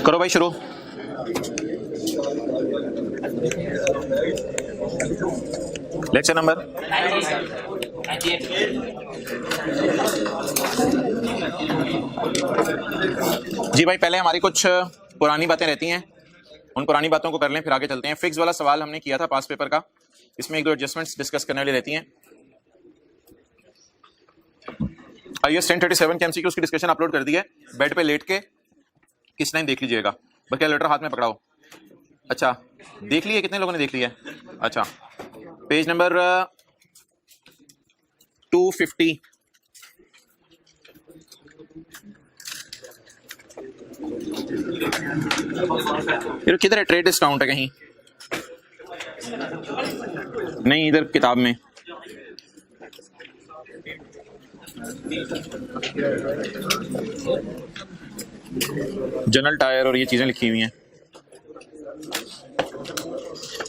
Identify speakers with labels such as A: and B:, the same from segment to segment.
A: करो भाई शुरू। लेक्चर नंबर जी भाई, पहले हमारी कुछ पुरानी बातें रहती हैं, उन पुरानी बातों को कर लें फिर आगे चलते हैं। फिक्स वाला सवाल हमने किया था पास पेपर का, इसमें एक दो एडजस्टमेंट्स डिस्कस करने वाली रहती हैं। आईएएस 1037 के एमसीक्यूज की डिस्कशन अपलोड कर दी है, बेड पे लेट के किस टाइम देख लीजिएगा। बस कैलकुलेटर हाथ में पकड़ाओ। अच्छा, देख लिए? कितने लोगों ने देख लिया? अच्छा, पेज नंबर 250। किधर है? ट्रेड डिस्काउंट है कहीं? नहीं, इधर किताब में। जनरल टायर और ये चीजें लिखी हुई हैं।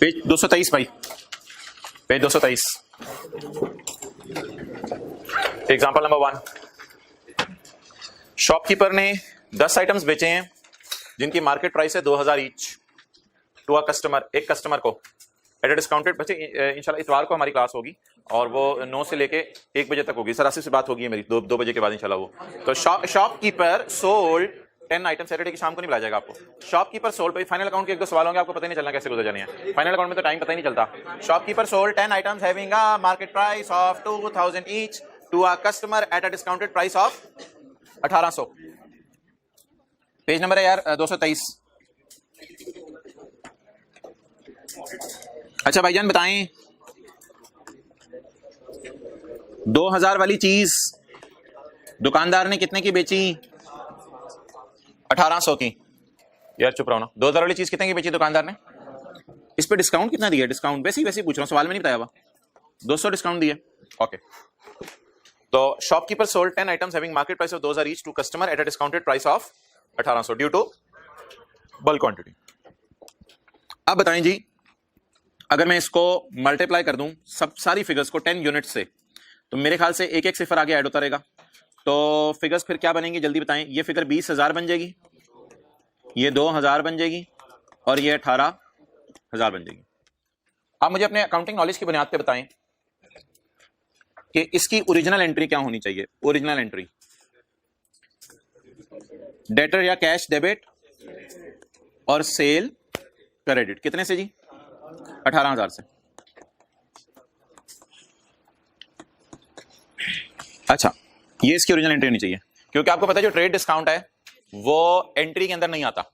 A: पेज 223 भाई, पेज 223। Example number 1। शॉपकीपर ने 10 आइटम्स बेचे हैं जिनकी मार्केट प्राइस है 2000 ईच टू अ कस्टमर, एक कस्टमर को एट अ डिस्काउंटेड। बच्चे इंशाल्लाह इतवार को हमारी क्लास होगी और वो 9 से लेके 1 बजे तक होगी। सर आसिफ से बात होगी मेरी 2 बजे के बाद इंशाल्लाह वो। तो शॉपकीपर सोल्ड 10 आइटम। सैटरडे की शाम को नहीं बुलाया जाएगा आपको। शॉपकीपर सोल्ड, भाई फाइनल अकाउंट के 1-2 सवाल होंगे, आपको पता ही नहीं चलना कैसे गुजर जाने हैं। फाइनल अकाउंट में तो टाइम पता ही नहीं चलता। Shopkeeper sold 10 items having a market price of 2000 each to a customer at a discounted price of 1800। Page number है यार 223। अच्छा भाईजान बताएं, 2000 वाली चीज दुकानदार ने कितने की बेची? 1800 की। यार चुप रहो ना। 2000 वाली चीज कितने की बेची दुकानदार ने? इस पे डिस्काउंट कितना दिया? डिस्काउंट वैसे ही पूछ रहा हूं, सवाल में नहीं बताया हुआ। 200 डिस्काउंट दिया। ओके, तो shopkeeper sold 10 items having market price of 2000 each to customer at a discounted price of 1800 due to bulk quantity. अब बताएं जी, अगर मैं इसको मल्टीप्लाई कर दूं सब सारी फिगर्स को 10 यूनिट से, तो मेरे ख्याल से एक एक सिफर आगे ऐड होता रहेगा। तो फिगर्स फिर क्या बनेंगी जल्दी बताएं। ये फिगर 20,000 बन जाएगी, ये 2000 बन जाएगी और ये 18,000 बन जाएगी। आप मुझे अपने अकाउंटिंग नॉलेज की बुनियाद पे बताएं कि इसकी ओरिजिनल एंट्री क्या होनी चाहिए। ओरिजिनल एंट्री डेटर या कैश डेबिट और सेल क्रेडिट कितने से जी? 18,000 से। अच्छा, ये इसकी ओरिजिनल एंट्री होनी चाहिए, क्योंकि आपको पता है जो ट्रेड डिस्काउंट है वो एंट्री के अंदर नहीं आता।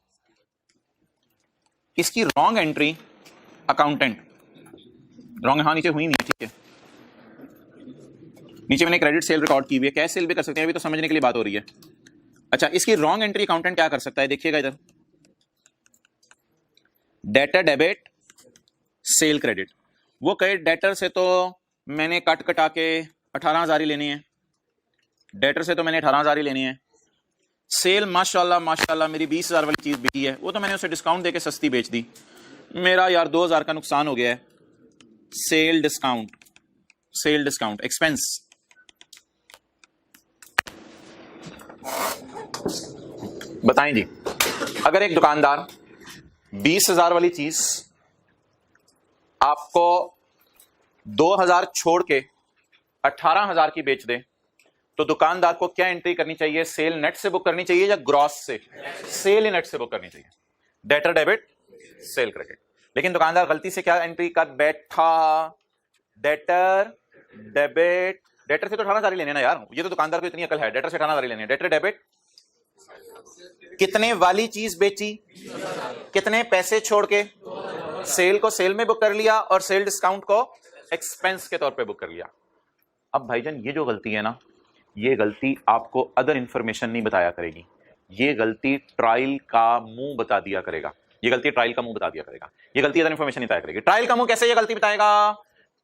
A: इसकी रॉन्ग एंट्री अकाउंटेंट रॉन्ग, हाँ नीचे हुई नहीं, ठीक है। नीचे मैंने क्रेडिट सेल रिकॉर्ड की हुई है, कैश सेल भी कर सकते हैं, अभी तो समझने के लिए बात हो रही है। अच्छा, इसकी रॉन्ग एंट्री अकाउंटेंट क्या कर सकता है? देखिएगा इधर, डेटर डेबिट सेल क्रेडिट। वो कहे डेटर से तो मैंने कट कटा के 18,000 ही लेनी है, डेटर से तो मैंने 18,000 ही लेनी है। सेल माशाल्लाह माशाल्लाह मेरी 20,000 वाली चीज बिकी है, वो तो मैंने उसे डिस्काउंट देके सस्ती बेच दी, मेरा यार 2,000 का नुकसान हो गया है। Sale discount, sale discount expense. बताएं जी, अगर एक दुकानदार 20,000 वाली चीज आपको 2,000 छोड़ के 18,000 की बेच दे, तो दुकानदार को क्या एंट्री करनी चाहिए? सेल नेट से बुक करनी चाहिए या ग्रॉस से? सेल ही नेट से बुक करनी चाहिए, डेटर डेबिट सेल क्रेडिट। लेकिन दुकानदार गलती से क्या एंट्री कर बैठा? डेटर डेबिट, डेटर से तो 18,000 ही लेने ना यार, ये तो दुकानदार को इतनी अकल है, डेटर से 18,000 ही लेने। डेटर डेबिट कितने वाली चीज बेची, कितने पैसे छोड़ के? सेल को सेल में बुक कर लिया और सेल डिस्काउंट को एक्सपेंस के तौर पे बुक कर लिया। अब भाईजान ये जो गलती है ना, ये गलती आपको अदर इंफॉर्मेशन नहीं बताया करेगी, ये गलती ट्रायल का मुंह बता दिया करेगा। ये गलती ट्रायल का मुंह बता दिया करेगा, ये गलती अदर इंफॉर्मेशन नहीं बताया करेगी। ट्रायल का मुंह कैसे ये गलती बताएगा?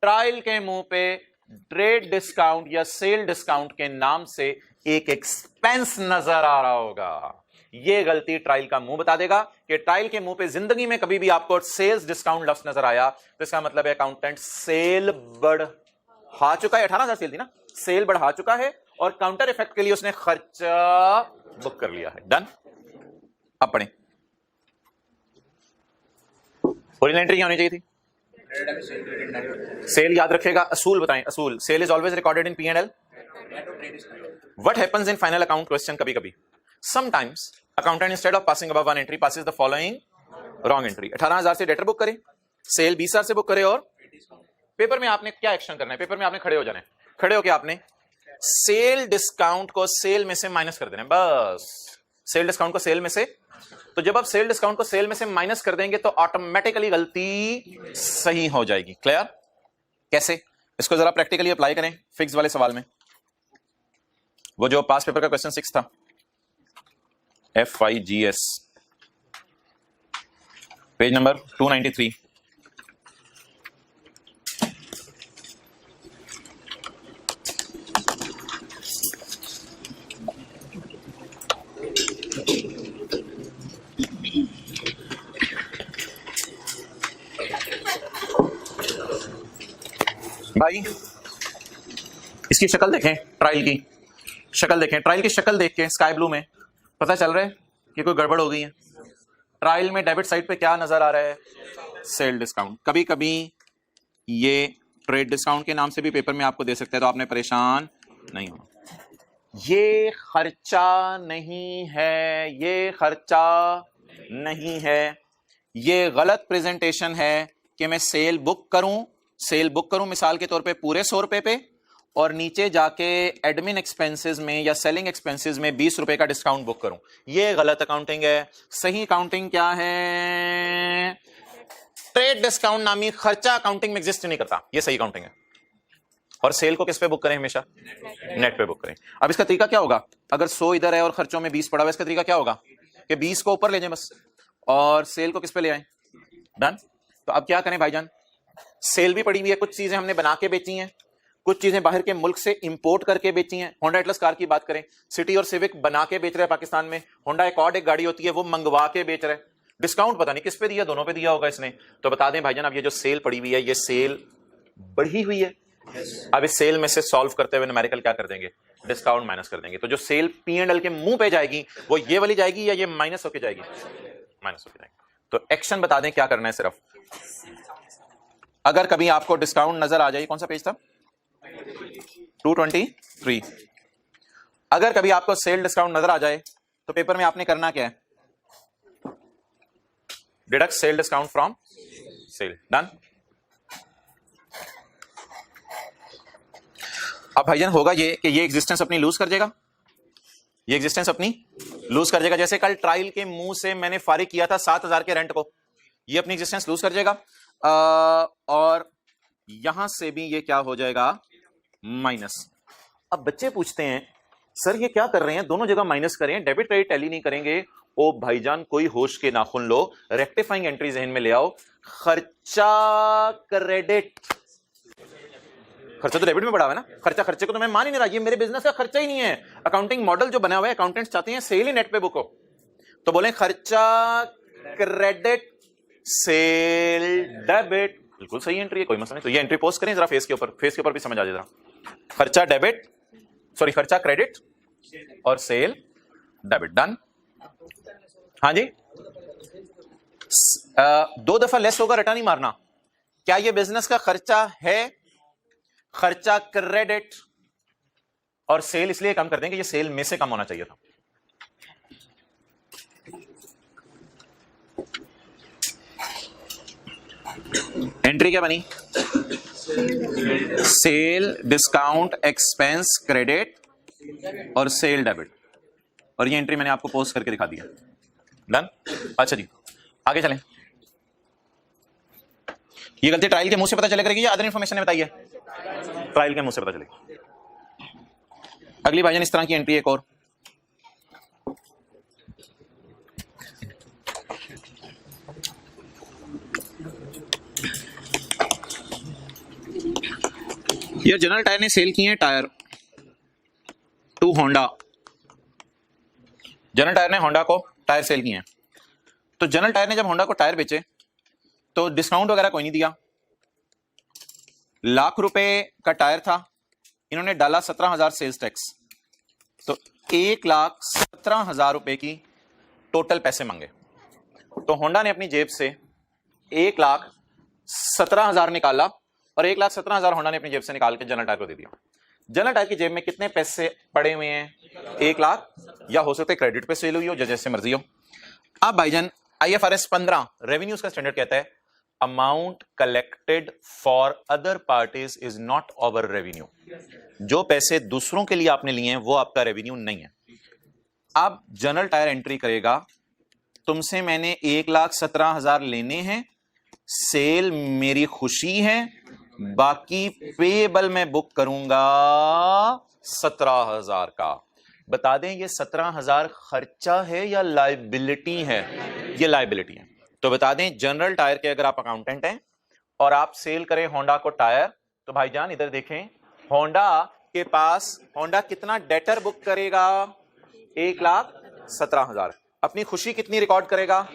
A: ट्रायल के मुंह पे ट्रेड डिस्काउंट या सेल डिस्काउंट के नाम से एक एक्सपेंस नजर आ रहा होगा। ये गलती ट्रायल का मुंह बता देगा कि ट्रायल के मुंह पे जिंदगी में कभी भी आपको सेल्स डिस्काउंट लफ्ज नजर आया तो इसका मतलब है अकाउंटेंट सेल बढ़ा चुका है। 18,000 सेल थी ना, सेल बढ़ा चुका है और काउंटर इफेक्ट के लिए उसने खर्चा बुक कर लिया है। डन। अब पढ़ें, ओरिजिनल एंट्री क्या होनी चाहिए थी? सेल याद रखेगा, असूल बताएं, असूल sale is always recorded in P&L. What happens in final account question? कभी कभी sometimes accountant instead of passing above one entry passes the following wrong entry. 18,000 से डेटर बुक करे, सेल 20,000 से बुक करे, और पेपर में आपने क्या एक्शन करना है? पेपर में आपने खड़े हो जाना है, खड़े होकर आपने सेल डिस्काउंट को सेल में से माइनस कर देना है, बस सेल डिस्काउंट को सेल में से। तो जब आप सेल डिस्काउंट को सेल में से माइनस कर देंगे तो ऑटोमेटिकली गलती सही हो जाएगी। क्लियर? कैसे? इसको जरा प्रैक्टिकली अप्लाई करें फिक्स वाले सवाल में, वो जो पास पेपर का क्वेश्चन 6 था, FIGS पेज नंबर 293। भाई इसकी शक्ल देखें, ट्रायल की शक्ल देखें, ट्रायल की शक्ल देख के स्काई ब्लू में पता चल रहा है कि कोई गड़बड़ हो गई है। ट्रायल में डेबिट साइड पे क्या नजर आ रहा है? Sale discount. कभी कभी ये ट्रेड डिस्काउंट के नाम से भी पेपर में आपको दे सकते हैं, तो आपने परेशान नहीं होना। ये खर्चा नहीं है, ये खर्चा नहीं है, ये गलत प्रेजेंटेशन है कि मैं सेल बुक करूं मिसाल के तौर पे पूरे 100 रुपए पे, और नीचे जाके एडमिन एक्सपेंसेस में या सेलिंग एक्सपेंसेस में 20 रुपए का डिस्काउंट बुक करूं। ये गलत अकाउंटिंग है। सही अकाउंटिंग क्या है? ट्रेड डिस्काउंट नामी खर्चा अकाउंटिंग में एग्जिस्ट नहीं करता, ये सही अकाउंटिंग है। और सेल को किस पे बुक करें? हमेशा नेट पे बुक करें। अब इसका तरीका क्या होगा? अगर 100 इधर है और खर्चों में 20 पड़ा हुआ है, इसका तरीका क्या होगा कि 20 को ऊपर ले जाए बस, और सेल को किस पे ले आए? डन। तो अब क्या करें भाईजान? सेल भी पड़ी हुई है, कुछ चीजें हमने बना के बेची हैं, कुछ चीजें बाहर के मुल्क से इंपोर्ट करके बेची हैं। होंडा एटलस कार की बात करें, सिटी और सिविक बना के बेच रहे हैं पाकिस्तान में, होंडा एकॉर्ड एक गाड़ी होती है वो मंगवा के बेच रहे हैं। डिस्काउंट पता नहीं किस पे दिया, दोनों पे दिया होगा इसने। तो बता दें भाईजान, अब ये जो सेल पड़ी हुई है ये सेल बढ़ी हुई है। अब इस सेल में से सॉल्व करते हुए न्यूमेरिकल क्या कर देंगे? डिस्काउंट माइनस कर देंगे। तो जो सेल P&L के मुंह पे जाएगी वो ये वाली जाएगी या ये माइनस होके जाएगी? माइनस होके जाएगी। तो एक्शन बता दें क्या करना है। सिर्फ अगर कभी आपको डिस्काउंट नजर आ जाए, कौन सा पेज था? 223। अगर कभी आपको सेल डिस्काउंट नजर आ जाए तो पेपर में आपने करना क्या है? Deduct sale discount from sale. Done. अब भाईजान होगा ये कि ये एग्जिस्टेंस अपनी लूज कर जाएगा, ये एग्जिस्टेंस अपनी लूज कर जाएगा। जैसे कल ट्रायल के मुंह से मैंने फारिग किया था 7,000 के रेंट को, ये अपनी एग्जिस्टेंस लूज कर जाएगा। और यहां से भी ये क्या हो जाएगा? माइनस। अब बच्चे पूछते हैं सर ये क्या कर रहे हैं, दोनों जगह माइनस करें, डेबिट क्रेडिट टैली नहीं करेंगे। ओ भाईजान कोई होश के नाखून लो, रेक्टिफाइंग एंट्री जहन में ले आओ। खर्चा क्रेडिट, खर्चा तो डेबिट में बढ़ा हुआ है ना, खर्चा खर्चे को तो मैं मान ही नहीं रहा, ये मेरे बिजनेस का खर्चा ही नहीं है। अकाउंटिंग मॉडल जो बना हुआ है, अकाउंटेंट्स चाहते हैं सेल ही नेट पे बुक हो, तो बोले खर्चा क्रेडिट सेल डेबिट। बिल्कुल सही एंट्री है, कोई मसला नहीं। तो ये एंट्री पोस्ट करें जरा फेस के ऊपर भी समझ आ जाए जरा। खर्चा डेबिट, सॉरी खर्चा क्रेडिट और सेल डेबिट। डन। हाँ जी, 2 दफा लेस होगा, रटा नहीं मारना। क्या ये बिजनेस का खर्चा है? खर्चा क्रेडिट और सेल इसलिए कम कर देंगे, ये सेल में से कम होना चाहिए था। एंट्री क्या बनी? सेल डिस्काउंट एक्सपेंस क्रेडिट और सेल डेबिट, और ये एंट्री मैंने आपको पोस्ट करके दिखा दिया। डन। अच्छा जी आगे चलें। ये गलती ट्रायल के मुंह से पता चले करेगी या अदर इंफॉर्मेशन ने बताई है? ट्रायल के मुंह से पता चलेगी। अगली भाईजान इस तरह की एंट्री एक और, ये जनरल टायर ने सेल किए हैं tier two Honda. General tyre ने होंडा को टायर सेल किए हैं। तो जनरल टायर ने जब होंडा को टायर बेचे तो डिस्काउंट वगैरह कोई नहीं दिया। ₹1,00,000 का टायर था, इन्होंने डाला 17,000 सेल्स टैक्स, तो ₹1,17,000 की टोटल पैसे मांगे। तो होंडा ने अपनी जेब से 1,17,000 निकाला और 1,17,000 होंडा ने अपनी जेब से निकाल के जनरल टायर को दे दिया। जनरल टायर की जेब में कितने पैसे पड़े हुए हैं? 1 लाख, या हो सकते क्रेडिट पे सेल हुई हो, जैसे मर्जी हो। अब भाईजान IFRS 15 रेवेन्यूज का स्टैंडर्ड कहता है amount collected for other parties is not our revenue. जो पैसे दूसरों के लिए आपने लिए हैं वो आपका रेवेन्यू नहीं है। अब जनरल टायर एंट्री करेगा, तुमसे मैंने 1,17,000 लेने हैं, सेल मेरी खुशी है, बाकी पेबल में बुक करूंगा 17,000 का। बता दें ये 17,000 खर्चा है या लाइबिलिटी है? ये लाइबिलिटी है। तो बता दें जनरल टायर के अगर आप अकाउंटेंट हैं और आप सेल करें होंडा को टायर, तो भाईजान इधर देखें, होंडा के पास होंडा कितना डेटर बुक करेगा? 1,17,000। अपनी खुशी कितनी रिकॉर्ड करेगा?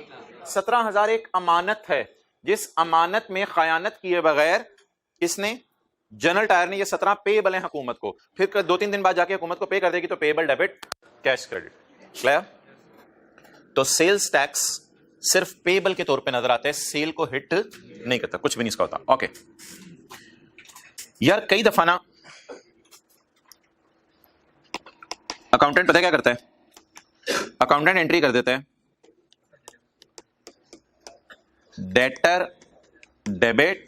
A: 17,000 एक अमानत है, जिस अमानत में खयानत किए बगैर इसने जनरल टायर ने ये 17 पेबल है हुकूमत को, फिर 2-3 दिन बाद जाके हुकूमत को पे कर देगी, तो payable debit cash credit. Clear? तो सेल्स टैक्स सिर्फ पेबल के तौर पे नजर आता है, सेल को हिट नहीं करता, कुछ भी नहीं इसका होता। ओके यार, कई दफा ना अकाउंटेंट पता है क्या करता है? अकाउंटेंट एंट्री कर देता है डेटर डेबिट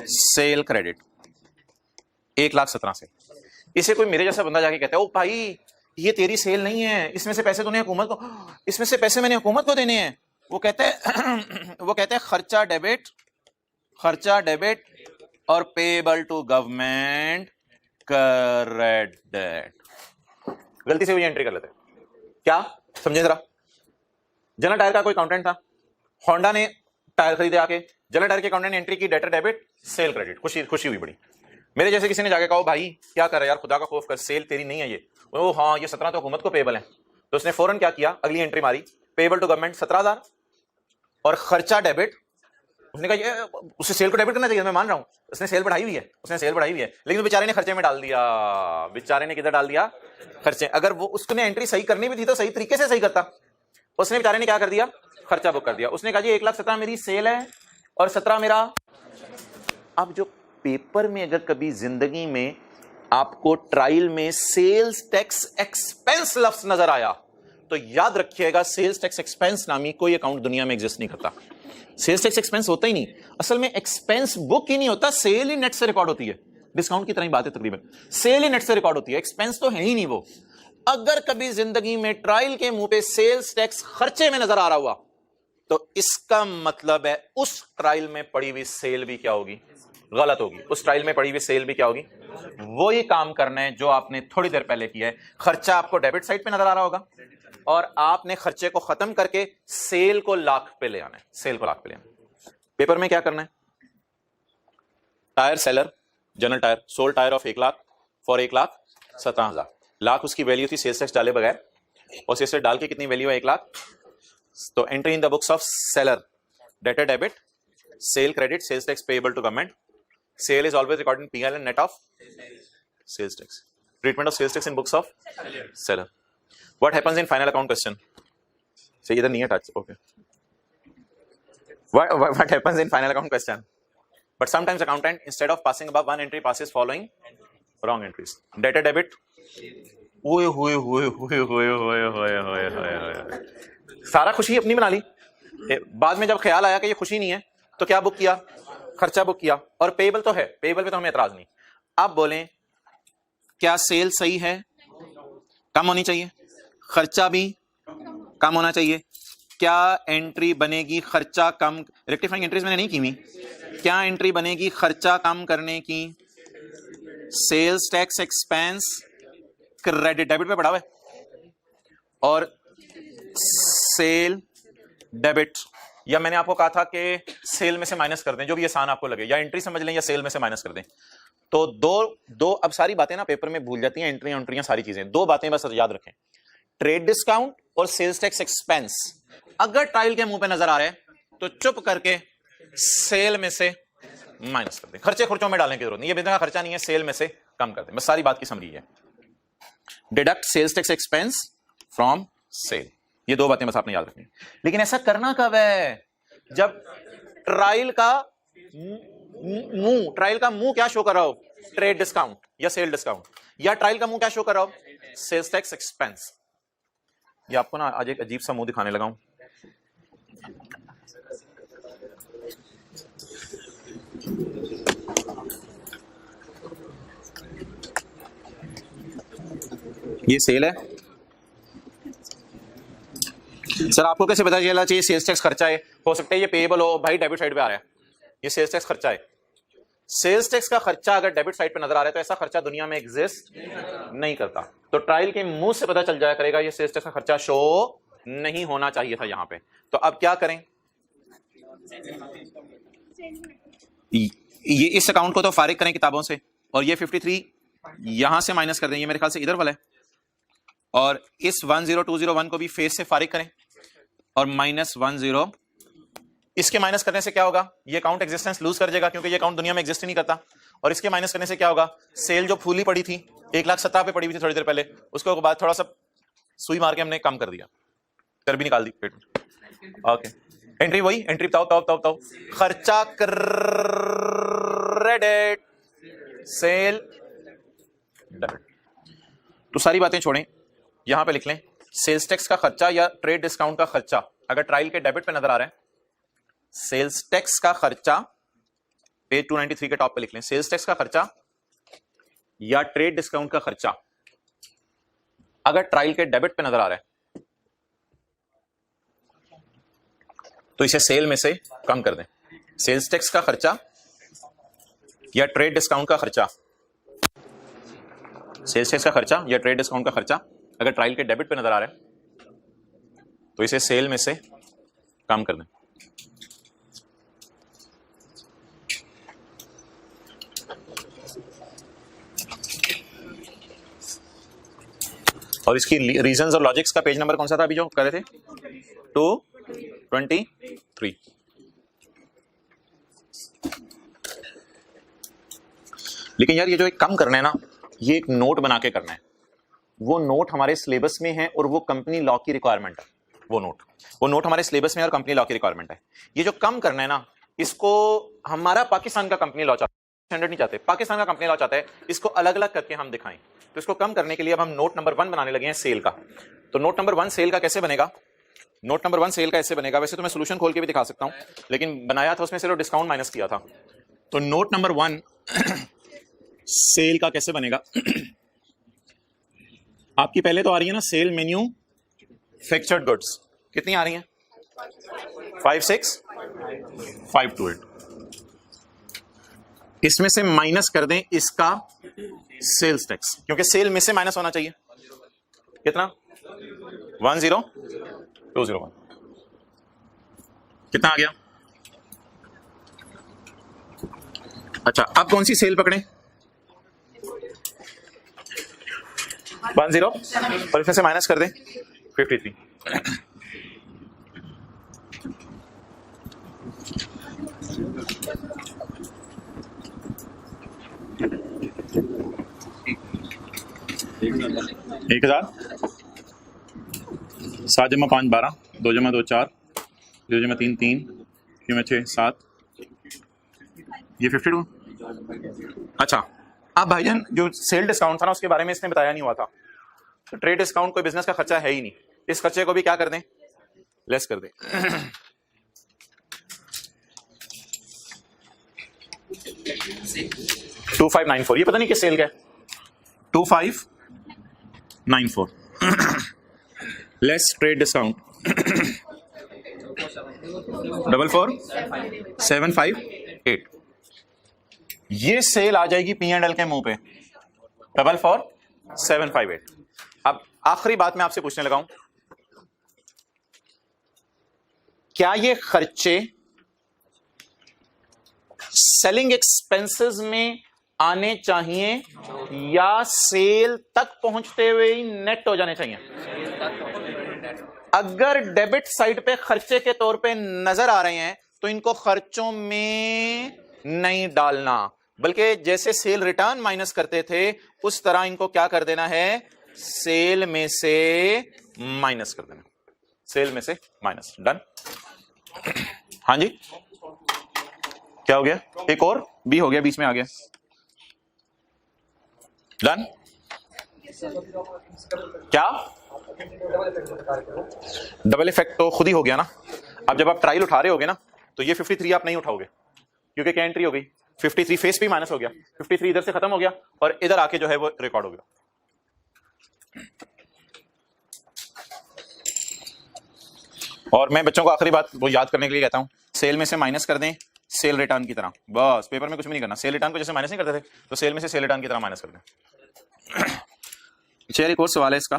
A: सेल क्रेडिट 1,17,000 से। इसे कोई मेरे जैसा बंदा जाके कहता है, ओ भाई ये तेरी सेल नहीं है, इसमें से पैसे तूने हुकूमत को, इसमें से पैसे मैंने हुकूमत को देने हैं। वो कहते हैं खर्चा डेबिट और पेबल टू गवर्नमेंट क्रेडिट। गलती से वो एंट्री कर लेते हैं। क्या समझे जरा? जनरल टायर का कोई अकाउंटेंट था, होंडा ने टायर खरीदे आके, जनरल टायर के अकाउंटेंट ने एंट्री की डेटर डेबिट सेल क्रेडिट। खुशी हुई बड़ी। मेरे जैसे किसी ने जाके कहा, भाई क्या कर रहा है यार, खुदा का खौफ कर, सेल तेरी नहीं है ये। ओ हाँ, ये 17 तो हुकूमत को पेबल है। तो उसने फौरन क्या किया, अगली एंट्री मारी, पेबल टू गवर्नमेंट 17,000 और खर्चा डेबिट। उसने कहा ये उसे सेल को डेबिट करना चाहिए, मैं मान रहा हूं, उसने सेल बढ़ाई हुई है, लेकिन बेचारे ने खर्चे में डाल दिया। बेचारे ने किधर डाल दिया? खर्चे। अगर वो उसने एंट्री सही करनी भी थी तो सही तरीके से सही करता। उसने बेचारे ने क्या कर दिया? खर्चा बुक कर दिया। उसने कहा जी 1,17,000 मेरी सेल है और 17 मेरा। अब जो पेपर में अगर कभी जिंदगी में आपको ट्रायल में सेल्स टैक्स एक्सपेंस लफ्ज नजर आया, तो याद रखिएगा सेल्स टैक्स एक्सपेंस नामी कोई अकाउंट दुनिया में एग्जिस्ट नहीं करता। सेल्स टैक्स एक्सपेंस होता ही नहीं, असल में एक्सपेंस बुक ही नहीं होता, सेल ही नेट से रिकॉर्ड होती है। डिस्काउंट की तरह ही बात है, तकरीबन सेल ही नेट से रिकॉर्ड होती है, एक्सपेंस तो है ही नहीं वो। अगर कभी जिंदगी में ट्रायल के मुंह पे सेल्स टैक्स खर्चे में नजर आ रहा हुआ, तो इसका मतलब है उस ट्रायल में पड़ी हुई सेल भी क्या होगी? गलत होगी। उस ट्रायल में पड़ी हुई सेल भी क्या होगी? वो ही काम करना है जो आपने थोड़ी देर पहले किया है। खर्चा आपको डेबिट साइड पे नजर आ रहा होगा और आपने खर्चे को खत्म करके सेल को लाख पे ले आना है। सेल को लाख पे ले आना है। पेपर में क्या करना है? Tyre seller general tyre sold tyre of 1 lakh for 1,17,000। Lakh उसकी वैल्यू थी सेल्स टैक्स डाले बगैर, और सेल्स टैक्स डाल के कितनी वैल्यू है? 1 लाख। तो entry in the books of seller, debtor debit, sale credit, sales tax payable to government. Sale is always recorded in P&L and net of sales tax. Treatment of sales tax in books of seller. What happens in final account question? So either near touch. Okay. What happens in final account question? But sometimes accountant instead of passing above one entry passes following wrong entries. Debtor debit. सारा खुशी अपनी बना ली। बाद में जब ख्याल आया कि ये खुशी नहीं है, तो क्या बुक किया? खर्चा बुक किया। और पेबल तो है, पेबल पे तो हमें एतराज नहीं। अब बोलें क्या सेल सही है? कम होनी चाहिए, खर्चा भी कम होना चाहिए। क्या एंट्री बनेगी खर्चा कम? रेक्टिफाइंग एंट्रीज मैंने नहीं की हुई। क्या एंट्री बनेगी खर्चा कम करने की? Sales tax expense credit debit पे पड़ा हुआ है और सेल डेबिट, या मैंने आपको कहा था कि सेल में से माइनस कर दें, जो भी आसान आपको लगे, या एंट्री समझ लें या सेल में से माइनस कर दें। तो दो अब सारी बातें ना पेपर में भूल जाती हैं, एंट्रियां सारी चीजें। दो बातें बस याद रखें, ट्रेड डिस्काउंट और सेल्स टैक्स एक्सपेंस। अगर ट्रायल के मुंह पे नजर आ रहे हैं तो चुप करके सेल में से माइनस कर दें, खर्चों में डालने की जरूरत नहीं। ये बिना खर्चा नहीं है, सेल में से कम कर दें, बस सारी बात की समरी है। Deduct sales tax expense from sale. ये दो बातें बस आपने याद रखनी। लेकिन ऐसा करना कब है? जब ट्रायल का मुंह क्या शो कर रहा हो? ट्रेड डिस्काउंट या सेल डिस्काउंट, या ट्रायल का मुंह क्या शो कर रहा हो? Sales tax expense. ये आपको ना आज एक अजीब सा मुंह दिखाने लगा हूं। ये सेल है सर, आपको कैसे पता चला चाहिए सेल्स टैक्स खर्चा है? हो सकता है ये पेएबल हो, भाई डेबिट साइड पे आ रहा है, ये सेल्स टैक्स खर्चा है। सेल्स टैक्स का खर्चा अगर डेबिट साइड पे नजर आ रहा है तो ऐसा खर्चा दुनिया में एग्जिस्ट नहीं करता। तो ट्रायल के मुंह से पता चल जाया करेगा ये सेल्स टैक्स का खर्चा शो नहीं होना चाहिए था यहां पे। तो अब क्या करें? ये इस अकाउंट को तो फारिग करें किताबों से, और ये 53 यहां से माइनस कर दें, ये मेरे ख्याल से इधर वाला है, और इस 10201 को भी फेस से फारिग करें, और -10 इसके माइनस करने से क्या होगा? ये अकाउंट एग्जिस्टेंस लूज कर जाएगा क्योंकि ये अकाउंट दुनिया में एग्जिस्ट ही नहीं करता। और इसके माइनस करने से क्या होगा? सेल जो फूली पड़ी थी 1,17,000 पे पड़ी हुई थी थोड़ी देर पहले, उसको बाद थोड़ा सा सुई मार के हमने कम कर दिया, कर भी निकाल दी पेट में। ओके, एंट्री वही एंट्री बताओ खर्चा क्रेडिट सेल डेबिट। तो सारी बातें छोड़ें, यहां पे लिख लें सेल्स टैक्स का खर्चा या ट्रेड डिस्काउंट का खर्चा अगर ट्रायल के डेबिट पे नजर आ रहा है, सेल्स टैक्स का खर्चा पेज 293 के टॉप पे लिख लें, सेल्स टैक्स का खर्चा या ट्रेड डिस्काउंट का खर्चा अगर ट्रायल के डेबिट पे नजर आ रहा है तो इसे सेल में से कम कर दें। सेल्स टैक्स का खर्चा या ट्रेड डिस्काउंट का खर्चा, सेल्स टैक्स का खर्चा या ट्रेड डिस्काउंट का खर्चा अगर ट्रायल के डेबिट पे नजर आ रहा है तो इसे सेल में से कम कर दें। और इसकी रीजंस और लॉजिक्स का पेज नंबर कौन सा था अभी जो कर रहे थे? 223। लेकिन यार ये जो एक कम करना है ना, ये एक नोट बना के करना है। वो नोट हमारे सिलेबस में है और वो कंपनी लॉ की रिक्वायरमेंट है। वो नोट हमारे सिलेबस में और कंपनी लॉ की रिक्वायरमेंट है। ये जो कम करना है ना, इसको हमारा पाकिस्तान का कंपनी लॉ चाहता है, स्टैंडर्ड नहीं चाहते, पाकिस्तान का कंपनी लॉ चाहता है इसको अलग अलग करके हम दिखाएं। तो इसको कम करने के लिए अब हम नोट नंबर 1 बनाने लगे हैं सेल का। तो नोट नंबर 1 सेल का कैसे बनेगा? नोट नंबर 1 सेल का ऐसे बनेगा। वैसे तो मैं सोल्यूशन खोल के भी दिखा सकता हूं, लेकिन बनाया था उसमें सिर्फ डिस्काउंट माइनस किया था। तो नोट नंबर 1 सेल का कैसे बनेगा? आपकी पहले तो आ रही है ना सेल मेन्यू फिक्चर्ड गुड्स, कितनी आ रही हैं? 56,528। इसमें से माइनस कर दें इसका सेल्स टैक्स, क्योंकि सेल में से माइनस होना चाहिए। कितना? 10201। कितना आ गया? अच्छा, अब कौन सी सेल पकड़ें? 10 और इसमें से माइनस कर दें 53। एक 1000, 7 जमा 5 12, 2 जमा 2 4, 2 जमा 3 3, 3 6 7, ये 52। अच्छा, अब भाईजान जो सेल डिस्काउंट था ना उसके बारे में इसने बताया नहीं हुआ था। तो ट्रेड डिस्काउंट कोई बिजनेस का खर्चा है ही नहीं, इस खर्चे को भी क्या कर दें? लेस कर दें। 2594, ये पता नहीं किस सेल का है। 2594 लेस ट्रेड डिस्काउंट 44758। ये सेल आ जाएगी P&L के मुंह पे 44758। अब आखिरी बात मैं आपसे पूछने लगा हूं, क्या ये खर्चे सेलिंग एक्सपेंसेस में आने चाहिए या सेल तक पहुंचते हुए ही नेट हो जाने चाहिए? अगर डेबिट साइड पे खर्चे के तौर पे नजर आ रहे हैं तो इनको खर्चों में नहीं डालना, बल्कि जैसे सेल रिटर्न माइनस करते थे उस तरह इनको क्या कर देना है? सेल में से माइनस कर देना। सेल में से माइनस। डन। हाँ जी, क्या हो गया? एक और बी हो गया, बीच में आ गया। डन। क्या डबल इफेक्ट तो खुद ही हो गया ना। अब जब आप ट्रायल उठा रहे होगे ना, तो ये 53 आप नहीं उठाओगे, क्योंकि क्या एंट्री हो गई 53, फेस भी माइनस हो गया, 53 इधर से खत्म हो गया और इधर आके जो है वो रिकॉर्ड हो गया। और मैं बच्चों को आखिरी बात वो याद करने के लिए कहता हूं, सेल में से माइनस कर दें सेल रिटर्न की तरह, बस पेपर में कुछ भी नहीं करना। सेल रिटर्न को जैसे माइनस नहीं करते थे, तो सेल में से सेल रिटर्न की तरह माइनस कर दें। चलिए एक और सवाल है इसका,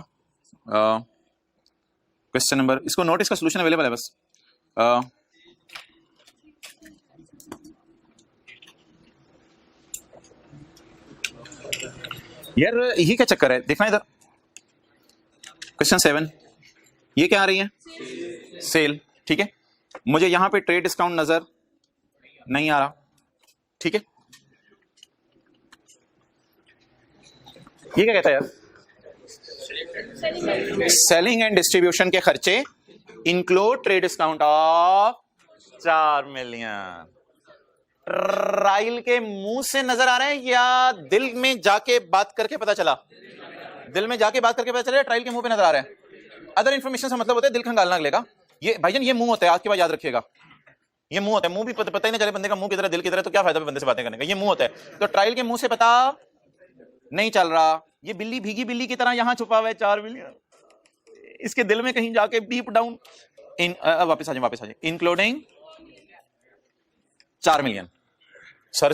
A: क्वेश्चन नंबर, इसको नोट, इसका सोल्यूशन अवेलेबल है बस। यार ये क्या चक्कर है, देखना इधर, क्वेश्चन 7, ये क्या आ रही है? सेल। ठीक है, मुझे यहां पे ट्रेड डिस्काउंट नजर नहीं आ रहा। ठीक है, ये क्या कहता है यार? सेलिंग एंड डिस्ट्रीब्यूशन के खर्चे include trade discount of 4 million. Trial के मुंह से नजर आ रहे हैं या दिल में जाके बात करके पता चला? दिल में जाके बात करके पता चला, ट्रायल के मुंह पे नजर आ रहा है। अदर इंफॉर्मेशन से मतलब होता है दिल खंगालना अगले का। ये भाईजान ये मुंह होता है, आज के बाद याद रखिएगा, ये मुंह होता है। मुंह भी पता ही नहीं चले बंदे का मुंह किधर है दिल किधर है, तो क्या फायदा बंदे से बातें करने का? ये मुंह होता है। तो ट्रायल के मुंह से पता नहीं चल रहा, ये बिल्ली भीगी बिल्ली की तरह यहां छुपा हुआ है 4 मिलियन, इसके दिल में कहीं जाके डीप डाउन वापस आ जाए, इंक्लूडिंग 4 मिलियन। सर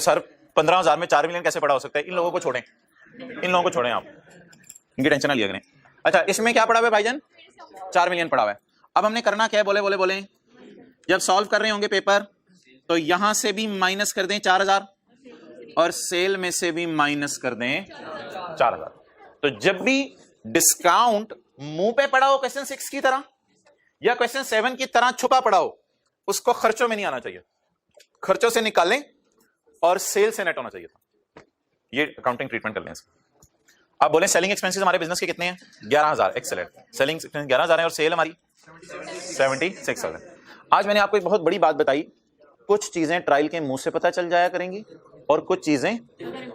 A: 15,000 में 4 मिलियन कैसे पड़ा हो सकता है? इन लोगों को छोड़ें, आप, इनकी टेंशन ना लिया करें। अच्छा, इसमें क्या पड़ा हुआ है भाईजान? 4 मिलियन पड़ा हुआ है। अब हमने करना क्या है? बोले जब सॉल्व कर रहे होंगे पेपर, तो यहां से भी माइनस कर दें 4,000 और सेल में से भी माइनस कर दें 4,000। तो जब भी डिस्काउंट मुंह पे पड़ा हो क्वेश्चन 6 की तरह या क्वेश्चन 7 की तरह छुपा पड़ा हो, उसको खर्चों में नहीं आना चाहिए, खर्चों से निकालें और सेल से नेट होना चाहिए था। ये अकाउंटिंग ट्रीटमेंट कर लें इसका। आप बोले सेलिंग एक्सपेंसेस हमारे बिजनेस के कितने हैं? 11,000। एक्सेलेंट, सेलिंग एक्सपेंस 11,000 है और सेल हमारी 76,000। आज मैंने आपको एक बहुत बड़ी बात बताई, कुछ चीजें ट्रायल के मुंह से पता चल जाया करेंगी और कुछ चीजें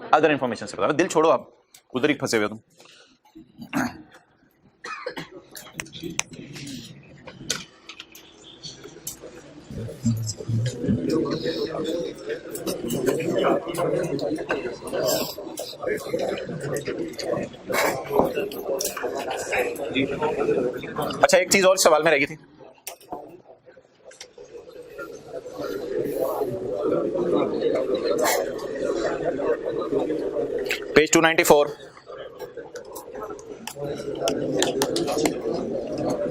A: अदर इंफॉर्मेशन से पता। दिल छोड़ो, आप उधर ही फंसे हुए तुम। अच्छा, एक चीज और सवाल में रह गई थी, page 294,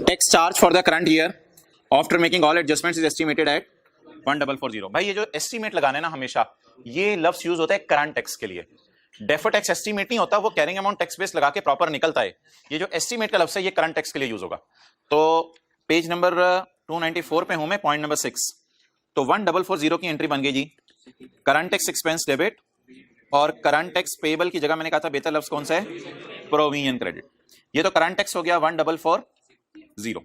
A: tax charge for the current year after making all adjustments is estimated at 1440। भाई ये जो एस्टिमेट लगाना है ना, हमेशा ये लफ्ज यूज होता है करंट टैक्स के लिए। डेफर्ड टैक्स एस्टिमेट नहीं होता, वो कैरिंग अमाउंट टैक्स बेस लगा के प्रॉपर निकलता है। ये जो एस्टिमेट का लफ्ज है, ये करंट टैक्स के लिए यूज होगा। तो पेज नंबर 294 पे हूं मैं, पॉइंट नंबर 6। तो 1440 की एंट्री बन गई जी, करंट टैक्स एक्सपेंस डेबिट, और करंट टैक्स पेबल की जगह मैंने कहा था बेहतर लफ्ज कौन सा है? Provision credit. ये तो करंट टैक्स हो गया 1440।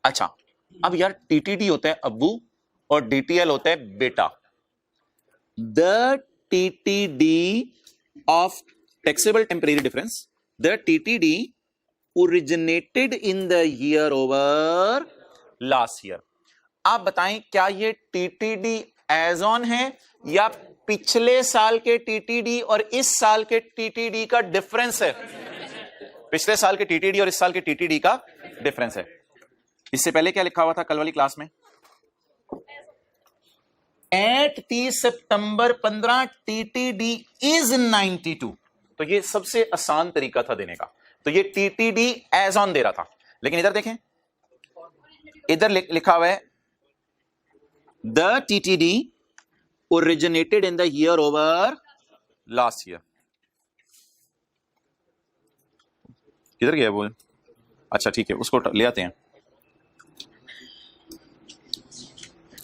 A: अच्छा, अब यार टीटीडी होता है अब्बू और डीटीएल होता है बेटा। The TTD of taxable temporary difference, the TTD originated in the year over last year. आप बताएं, क्या ये टीटीडी एज ऑन है या पिछले साल के टीटीडी और इस साल के टीटीडी का डिफरेंस है? पिछले साल के टीटीडी और इस साल के टीटीडी का डिफरेंस है। इससे पहले क्या लिखा हुआ था कल वाली क्लास में? एट 30 सितंबर 15 टीटीडी इज 92। तो ये सबसे आसान तरीका था देने का। तो ये टीटीडी एज ऑन दे रहा था, लेकिन इधर देखें, इधर लिखा हुआ है the TTD originated in the year over last year. किधर गया वो? अच्छा ठीक है, उसको ले आते हैं।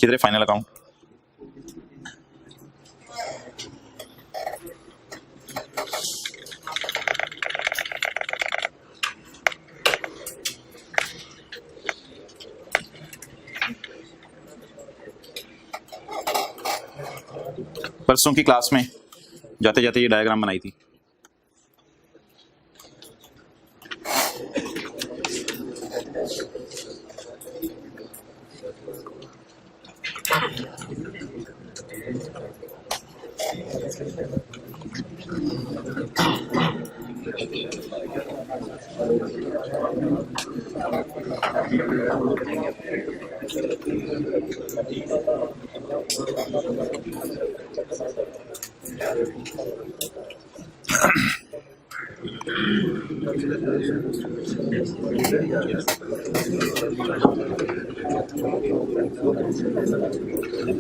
A: किधर है फाइनल अकाउंट? परसों की क्लास में जाते जाते ये डायग्राम बनाई थी।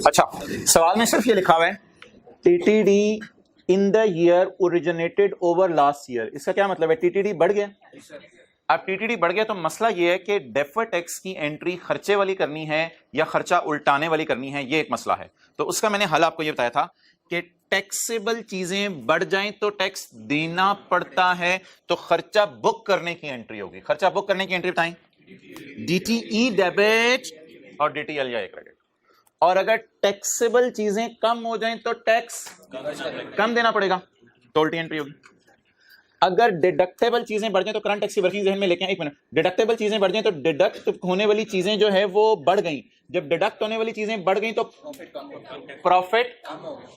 A: अच्छा, सवाल में सिर्फ ये लिखा हुआ है TTD in the year originated over last year. इसका क्या मतलब है? टीटीडी बढ़ गया। अब टीटीडी बढ़ गया तो मसला ये है कि डेफर्ड टैक्स की एंट्री खर्चे वाली करनी है या खर्चा उल्टाने वाली करनी है, ये एक मसला है। तो उसका मैंने हल आपको ये बताया था कि टैक्सेबल चीजें बढ़ जाएं तो टैक्स देना पड़ता है, तो खर्चा बुक करने की एंट्री होगी। खर्चा बुक करने की एंट्री बताएं, डीटीई डेबिट और डीटीएल या क्रेडिट। और अगर टैक्सेबल चीजें कम हो जाएं तो टैक्स कम देना पड़ेगा, तो उल्टी एंट्री होगी। अगर डिडक्टेबल चीजें बढ़ जाएं तो करंट टैक्स की वर्किंग जहन में लेके आए। एक मिनट, डिडक्टेबल चीजें बढ़ जाएं तो डिडक्ट होने वाली चीजें जो है वो बढ़ गई। जब डिडक्ट होने वाली चीजें बढ़ गई तो प्रॉफिट,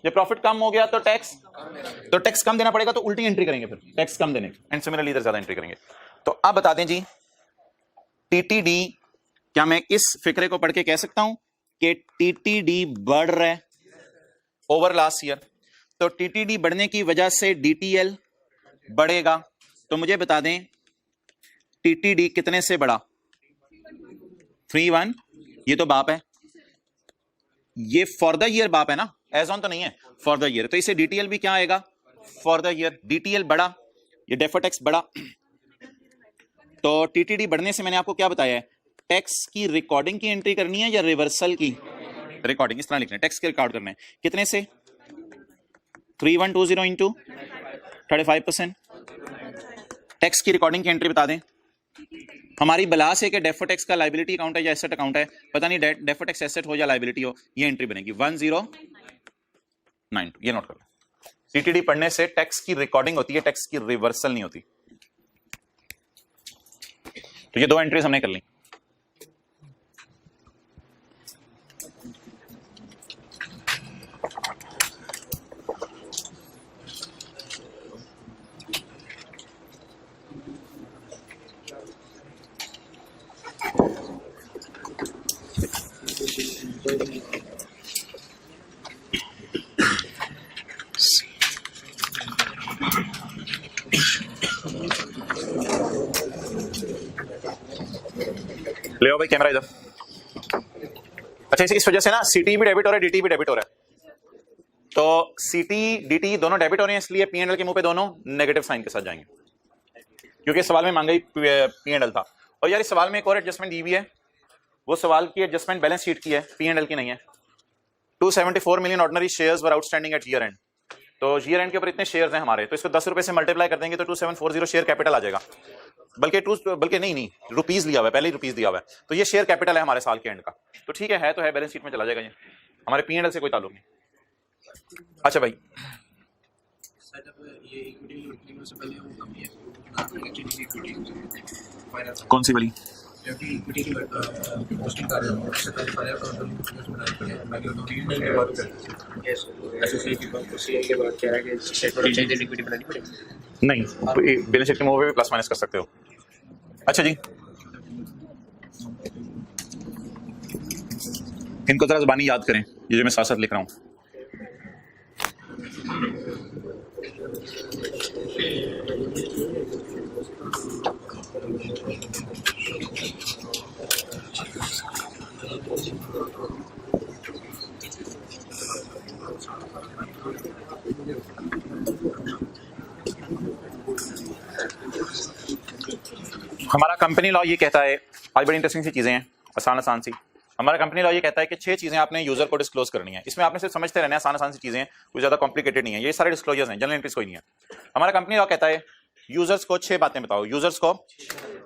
A: जब प्रॉफिट कम हो गया तो टैक्स कम देना पड़ेगा, तो उल्टी एंट्री करेंगे, फिर टैक्स कम देने एंड सिमिलरली इधर ज्यादा एंट्री करेंगे। तो अब बता दें जी, टीटीडी, क्या मैं इस फिक्रे को पढ़ के कह सकता हूं कि टीटीडी बढ़ रहा है ओवर लास्ट ईयर, तो टीटीडी बढ़ने की वजह से डीटीएल बढ़ेगा। तो मुझे बता दें टीटीडी कितने से बढ़ा? 3-1, ये तो बाप है, ये फॉर द ईयर बाप है ना, एज ऑन तो नहीं है, फॉर द ईयर। तो इसे डीटीएल भी क्या आएगा? For the year. डीटीएल बढ़ा, ये डेफर्ड टैक्स बढ़ा, तो टीटीडी बढ़ने से मैंने आपको क्या बताया है? टैक्स की रिकॉर्डिंग की एंट्री करनी है या रिवर्सल की? रिकॉर्डिंग। इस तरह लिखना है, टैक्स के रिकॉर्ड करना है कितने से? 3120 इंटू 35%। टैक्स की रिकॉर्डिंग की एंट्री बता दें। हमारी बलास है कि डेफर्ड टैक्स का लायबिलिटी अकाउंट है या एसेट अकाउंट है, पता नहीं डेफर्ड टैक्स एसेट हो या लायबिलिटी हो, ये एंट्री बनेगी 1092। ये नोट कर लो। टीटीडी पढ़ने से टैक्स की रिकॉर्डिंग होती है, टैक्स की रिवर्सल नहीं होती। तो ये दो एंट्रीज हमने कर ली। ले आओ भाई कैमरा इधर। अच्छा, इस वजह से ना सीटी भी डेबिट हो रहा है, डीटी भी डेबिट हो रहा है। तो सीटी डीटी दोनों डेबिट हो रहे हैं, इसलिए पी एंड एल के मुंह पे दोनों नेगेटिव साइन के साथ जाएंगे, क्योंकि सवाल में मांगा ही पी एंड एल था। और यार इस सवाल में एक और एडजस्टमेंट दी हुई है, वो सवाल की एडजस्टमेंट बैलेंस शीट की है, पी एंड एल की नहीं है। 274 million ordinary shares were outstanding at year and. तो ईयर एंड के ऊपर इतने शेयर्स हैं हमारे, तो इसको 10 रुपए से मल्टीप्लाई कर देंगे तो 2740 शेयर कैपिटल आ जाएगा। बल्कि नहीं रुपीज लिया हुआ है, पहले ही रुपीज दिया हुआ है, तो ये शेयर कैपिटल है हमारे साल के एंड का। तो ठीक है तो है, बैलेंस शीट में चला जाएगा, ये हमारे पी एंड एल से कोई ताल्लुक नहीं। अच्छा भाई, कौन सी वाली? नहीं, बैलेंस शीट के मुंह पे भी प्लस माइनस कर सकते हो। अच्छा जी, इनको जरा ज़बानी याद करें, ये जो मैं साथ साथ लिख रहा हूं। हमारा कंपनी लॉ ये कहता है, आज बड़ी इंटरेस्टिंग सी चीजें हैं, आसान सी। हमारा कंपनी लॉ ये कहता है कि 6 चीजें आपने यूजर को डिस्क्लोज करनी है। इसमें आपने सिर्फ समझते रहना है, आसान सी चीजें हैं, कोई ज्यादा कॉम्प्लिकेटेड नहीं है, ये सारे डिस्क्लोजर्स हैं, जनरल एंट्रीज कोई नहीं है। हमारा कंपनी लॉ कहता है यूजर्स को 6 बातें बताओ, यूजर्स को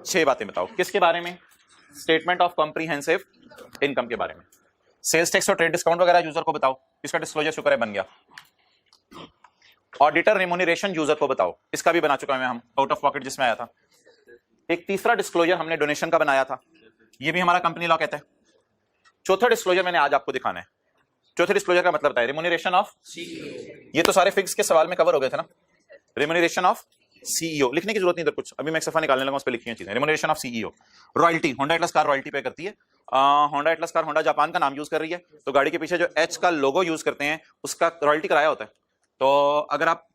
A: 6 बातें बताओ। किसके बारे में? स्टेटमेंट ऑफ कॉम्प्रिहेंसिव इनकम के बारे में। सेल्स टैक्स और ट्रेड डिस्काउंट वगैरह यूजर को बताओ, इसका डिस्क्लोजर शुक्र है बन गया। ऑडिटर रेम्यूनरेशन यूजर को बताओ, इसका भी बना चुका है हम, आउट ऑफ पॉकेट जिसमें आया था। एक तीसरा डिस्क्लोजर हमने डोनेशन का बनाया था, ये भी हमारा कंपनी लॉ कहता है। चौथा डिस्क्लोजर मैंने आज आपको दिखाना है। चौथे डिस्क्लोजर का मतलब है रेम्यूनरेशन ऑफ, ये तो सारे फिक्स के सवाल में कवर हो गए थे ना। रेम्यूनरेशन ऑफ सीईओ, लिखने की जरूरत नहीं इधर कुछ, अभी मैं एक सफा निकालने लगा, उस पे लिखी है चीजें। Remuneration of CEO. Royalty, Honda Atlas car royalty पे करती है। Honda Atlas car, Honda Japan का नाम यूज कर रही है, तो गाड़ी के पीछे जो एच का लोगो यूज करते हैं उसका रॉयल्टी किराया होता है। तो अगर आप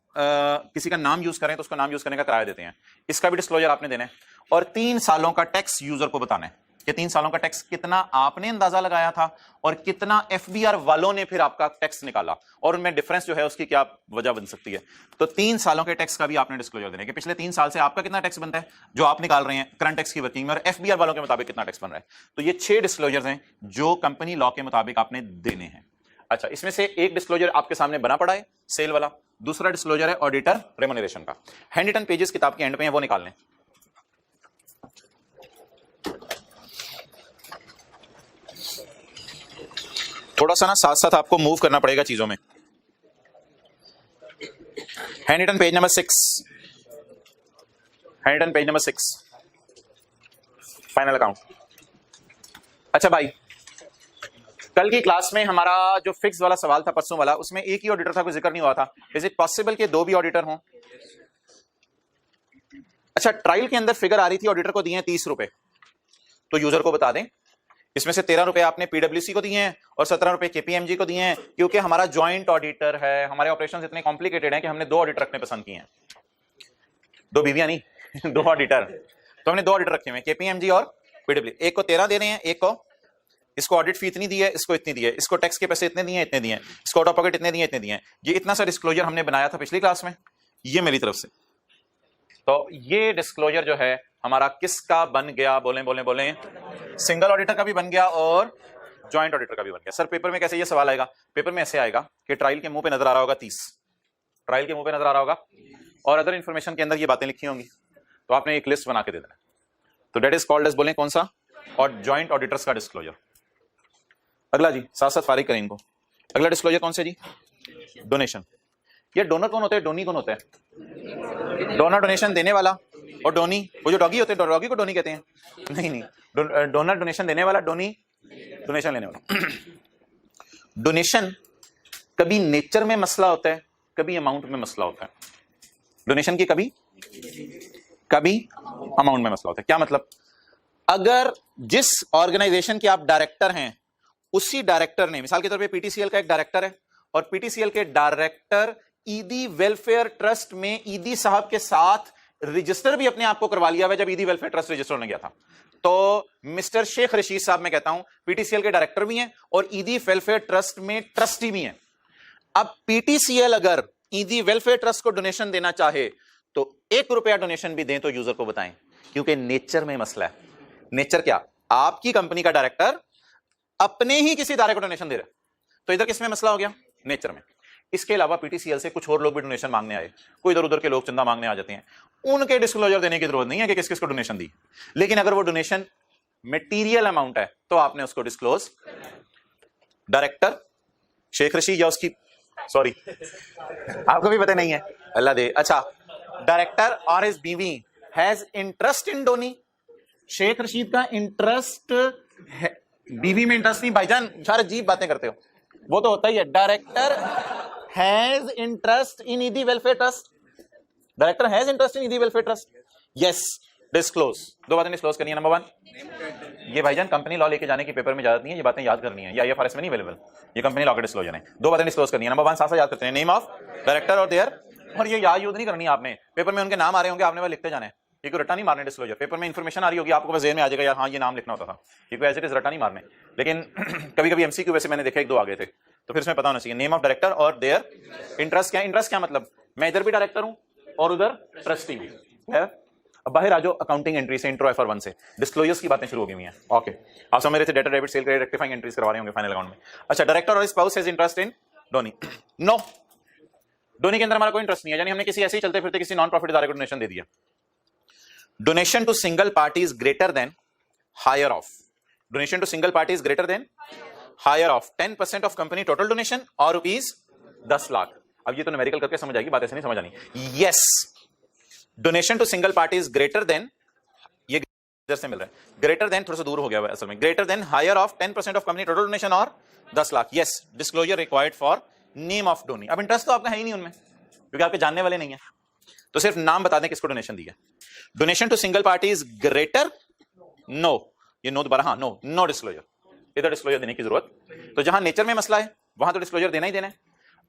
A: किसी का नाम यूज करें तो उसका नाम यूज करने का किराया देते हैं, इसका भी डिस्क्लोजर आपने देना है। और 3 सालों का टैक्स यूजर को बताना है कि 3 सालों का टैक्स कितना आपने अंदाजा लगाया था और कितना एफबीआर वालों ने फिर आपका टैक्स निकाला, और उनमें डिफरेंस जो है उसकी क्या वजह बन सकती है। तो 3 सालों के टैक्स का भी आपने डिस्क्लोजर देना है कि पिछले 3 साल से आपका कितना टैक्स बनता है जो आप निकाल रहे हैं करंट टैक्स की वर्किंग में, और एफबीआर वालों के मुताबिक कितना टैक्स बन रहा है। तो ये 6 डिस्क्लोजर्स हैं जो कंपनी लॉ के मुताबिक आपने देने हैं। अच्छा, इसमें से एक डिस्क्लोजर आपके सामने बना पड़ा है सेल वाला, दूसरा डिस्क्लोजर है ऑडिटर रेम्यूनरेशन का। हैंड पेजेस किताब के एंड पे हैं, वो निकाल लें। थोड़ा सा ना साथ साथ आपको मूव करना पड़ेगा चीजों में। Hand page number 6, hand page number 6, final account. अच्छा भाई, कल की क्लास में हमारा जो फिक्स वाला सवाल था परसों वाला, उसमें एक ही ऑडिटर था, कोई जिक्र नहीं हुआ था। इज इट पॉसिबल कि 2 भी ऑडिटर हों? अच्छा, ट्रायल के अंदर फिगर आ रही थी ऑडिटर को दिए हैं 30 रुपए, तो यूजर को बता दें इसमें से 13 रुपए आपने पीडब्ल्यूसी को दिए हैं और 17 रुपए केपीएमजी को दिए हैं, क्योंकि हमारा ज्वाइंट ऑडिटर है, हमारे ऑपरेशंस इतने कॉम्प्लिकेटेड हैं कि हमने 2 ऑडिटर रखने पसंद किए हैं। 2 बीवियां नहीं 2 ऑडिटर। तो हमने 2 ऑडिटर रखे हुए हैं, केपीएमजी और पीडब्ल्यू। एक को 13 दे रहे हैं, एक को, इसको ऑडिट फी इतनी दी है, इसको इतनी दी है, इसको टैक्स के पैसे इतने दिए, इतने दिए, इसको आउट ऑफ पॉकेट इतने दिए, इतने दिए। ये इतना सा डिस्क्लोजर हमने बनाया था पिछली क्लास में, ये मेरी तरफ से। तो ये डिस्क्लोजर जो है हमारा किसका बन गया? बोलें बोलें बोलें। सिंगल ऑडिटर का भी बन गया और ज्वाइंट ऑडिटर का भी बन गया। सर पेपर में कैसे ये सवाल आएगा? पेपर में ऐसे आएगा कि ट्रायल के मुंह पे नजर आ रहा होगा 30, ट्रायल के मुंह पे नजर आ रहा होगा और अदर इंफॉर्मेशन के अंदर ये बातें लिखी होंगी, तो आपने एक लिस्ट बना के दे देना। तो डेट इज कॉल्ड एज, बोलें कौन सा? और ज्वाइंट ऑडिटर्स का डिस्क्लोजर। अगला जी, साथ साथ फारिग करें इनको। अगला डिस्क्लोजर कौन सा जी? डोनेशन। ये डोनर कौन होता है, डोनी कौन होता है? डोनर डोनेशन देने वाला, और डोनी वो जो डॉगी होते हैं, डॉगी को डोनी कहते हैं? नहीं नहीं, डोनर डोनेशन देने वाला, डोनी डोनेशन लेने वाला। डोनेशन कभी नेचर में मसला होता है, कभी अमाउंट में मसला होता है। डोनेशन की कभी अमाउंट में मसला होता है। क्या मतलब? अगर जिस ऑर्गेनाइजेशन के आप डायरेक्टर हैं, उसी डायरेक्टर ने, मिसाल के तौर पे पीटीसीएल का एक डायरेक्टर है और पीटीसीएल के डायरेक्टर ईदी वेलफेयर ट्रस्ट में ईदी साहब के साथ रजिस्टर भी अपने आप को करवा लिया हुआ जब ईदी वेलफेयर ट्रस्ट रजिस्टर होने गया था। तो मिस्टर शेख रशीद साहब, मैं कहता हूं, पीटीसीएल के डायरेक्टर भी हैं और ईदी वेलफेयर ट्रस्ट में ट्रस्टी भी हैं। अब पीटीसीएल अगर ईदी वेलफेयर ट्रस्ट को डोनेशन देना चाहे तो 1 रुपया डोनेशन भी दें तो यूजर को बताएं, क्योंकि नेचर में मसला है। नेचर क्या? आपकी कंपनी का डायरेक्टर अपने ही किसी इदारे को डोनेशन दे रहा है, तो इधर किसमें मसला हो गया? नेचर में। इसके अलावा पीटीसीएल से कुछ और लोग भी डोनेशन मांगने आए, कोई इधर उधर के लोग चंदा मांगने आ जाते हैं, उनके डिस्क्लोजर देने की जरूरत नहीं है कि किस किस को डोनेशन दी, लेकिन अगर वो डोनेशन मटेरियल अमाउंट है तो आपने उसको डिस्क्लोज। डायरेक्टर शेख रशीद या उसकी, सॉरी आपको भी पता नहीं है, अल्लाह दे। अच्छा, डायरेक्टर और हिज बीवी has interest in donee. Sheikh Rashid का इंटरेस्ट है, बीवी में इंटरेस्ट नहीं। भाईजान सारे अजीब बातें करते हो, वो तो होता ही है। डायरेक्टर हैज इंटरेस्ट इन ईदी welfare trust, director has interest इन ईदी वेलफेयर ट्रस्ट, यस, डिस्क्लोज। 2 बातें डिस्क्लोज करनी है। नंबर 1, ये भाईजान कंपनी लॉ लेके जाने की पेपर में इजाजत नहीं है, ये बातें याद करनी है, या आईएफआरएस में नहीं अवेलेबल, ये कंपनी लॉ का डिस्क्लोजर है। 2 बातें डिस्क्लोज करनी है। नंबर 1 साथ साथ याद करते हैं, नेम ऑफ डायरेक्टर और देयर, और ये याद यूज नहीं करनी आपने, पेपर में उनके नाम आ रहे होंगे, आपने वह लिखते जाना है। ये कोई रट्टा नहीं मारने डिस्क्लोजर, पेपर में इंफॉर्मेशन आ रही होगी आपको बस ज़हन में आ जाएगा यार हाँ ये नाम लिखना होता था, ये कोई एज इट इज रट्टा नहीं मारने। लेकिन कभी कभी एमसीक्यू वैसे मैंने देखा 1-2 आ गए थे, तो फिर इसमें पता होना चाहिए नेम ऑफ डायरेक्टर और देयर इंटरेस्ट क्या। इंटरेस्ट क्या मतलब? मैं इधर भी डायरेक्टर हूं और उधर ट्रस्टी भी है। अब बाहर आ जाओ अकाउंटिंग एंट्री से, इंट्रो FR1 से डिस्क्लोजर्स की बातें शुरू हो गई हैं। ओके, आप समझ रहे थे debtor debit sale credit rectifying entries करवा रहे होंगे फाइनल अकाउंट में। अच्छा, डायरेक्टर और spouse has interest in donee. No, donee के अंदर हमारा कोई इंटरेस्ट नहीं है, यानी हमने किसी ऐसे ही चलते फिरते किसी नॉन प्रॉफिट इदारे को डोनेशन दे दिया। Donation to single party is greater than higher of, donation to single party is greater than higher of 10% of company total donation और ₹10 लाख। अब ये तो न्यूमेरिकल करके समझ आएगी, बात ऐसे नहीं समझ आनी। Yes, donation to single party is greater than, ये इधर से मिल रहा है, ग्रेटर देन थोड़ा सा दूर हो गया है असल में, greater than higher of 10% of company total donation और 10 lakh. Yes, disclosure required for name of donee. अब इंटरेस्ट तो आपका है ही नहीं उनमें क्योंकि आपके जानने वाले नहीं है, तो सिर्फ नाम बता दें किसको डोनेशन दिया। Donation to single party is greater, no, ये नो दोबारा, हाँ नो, नो डिस्क्लोजर, इधर डिस्क्लोजर देने की जरूरत। तो जहां नेचर में मसला है वहां तो डिस्क्लोजर देना ही देना है।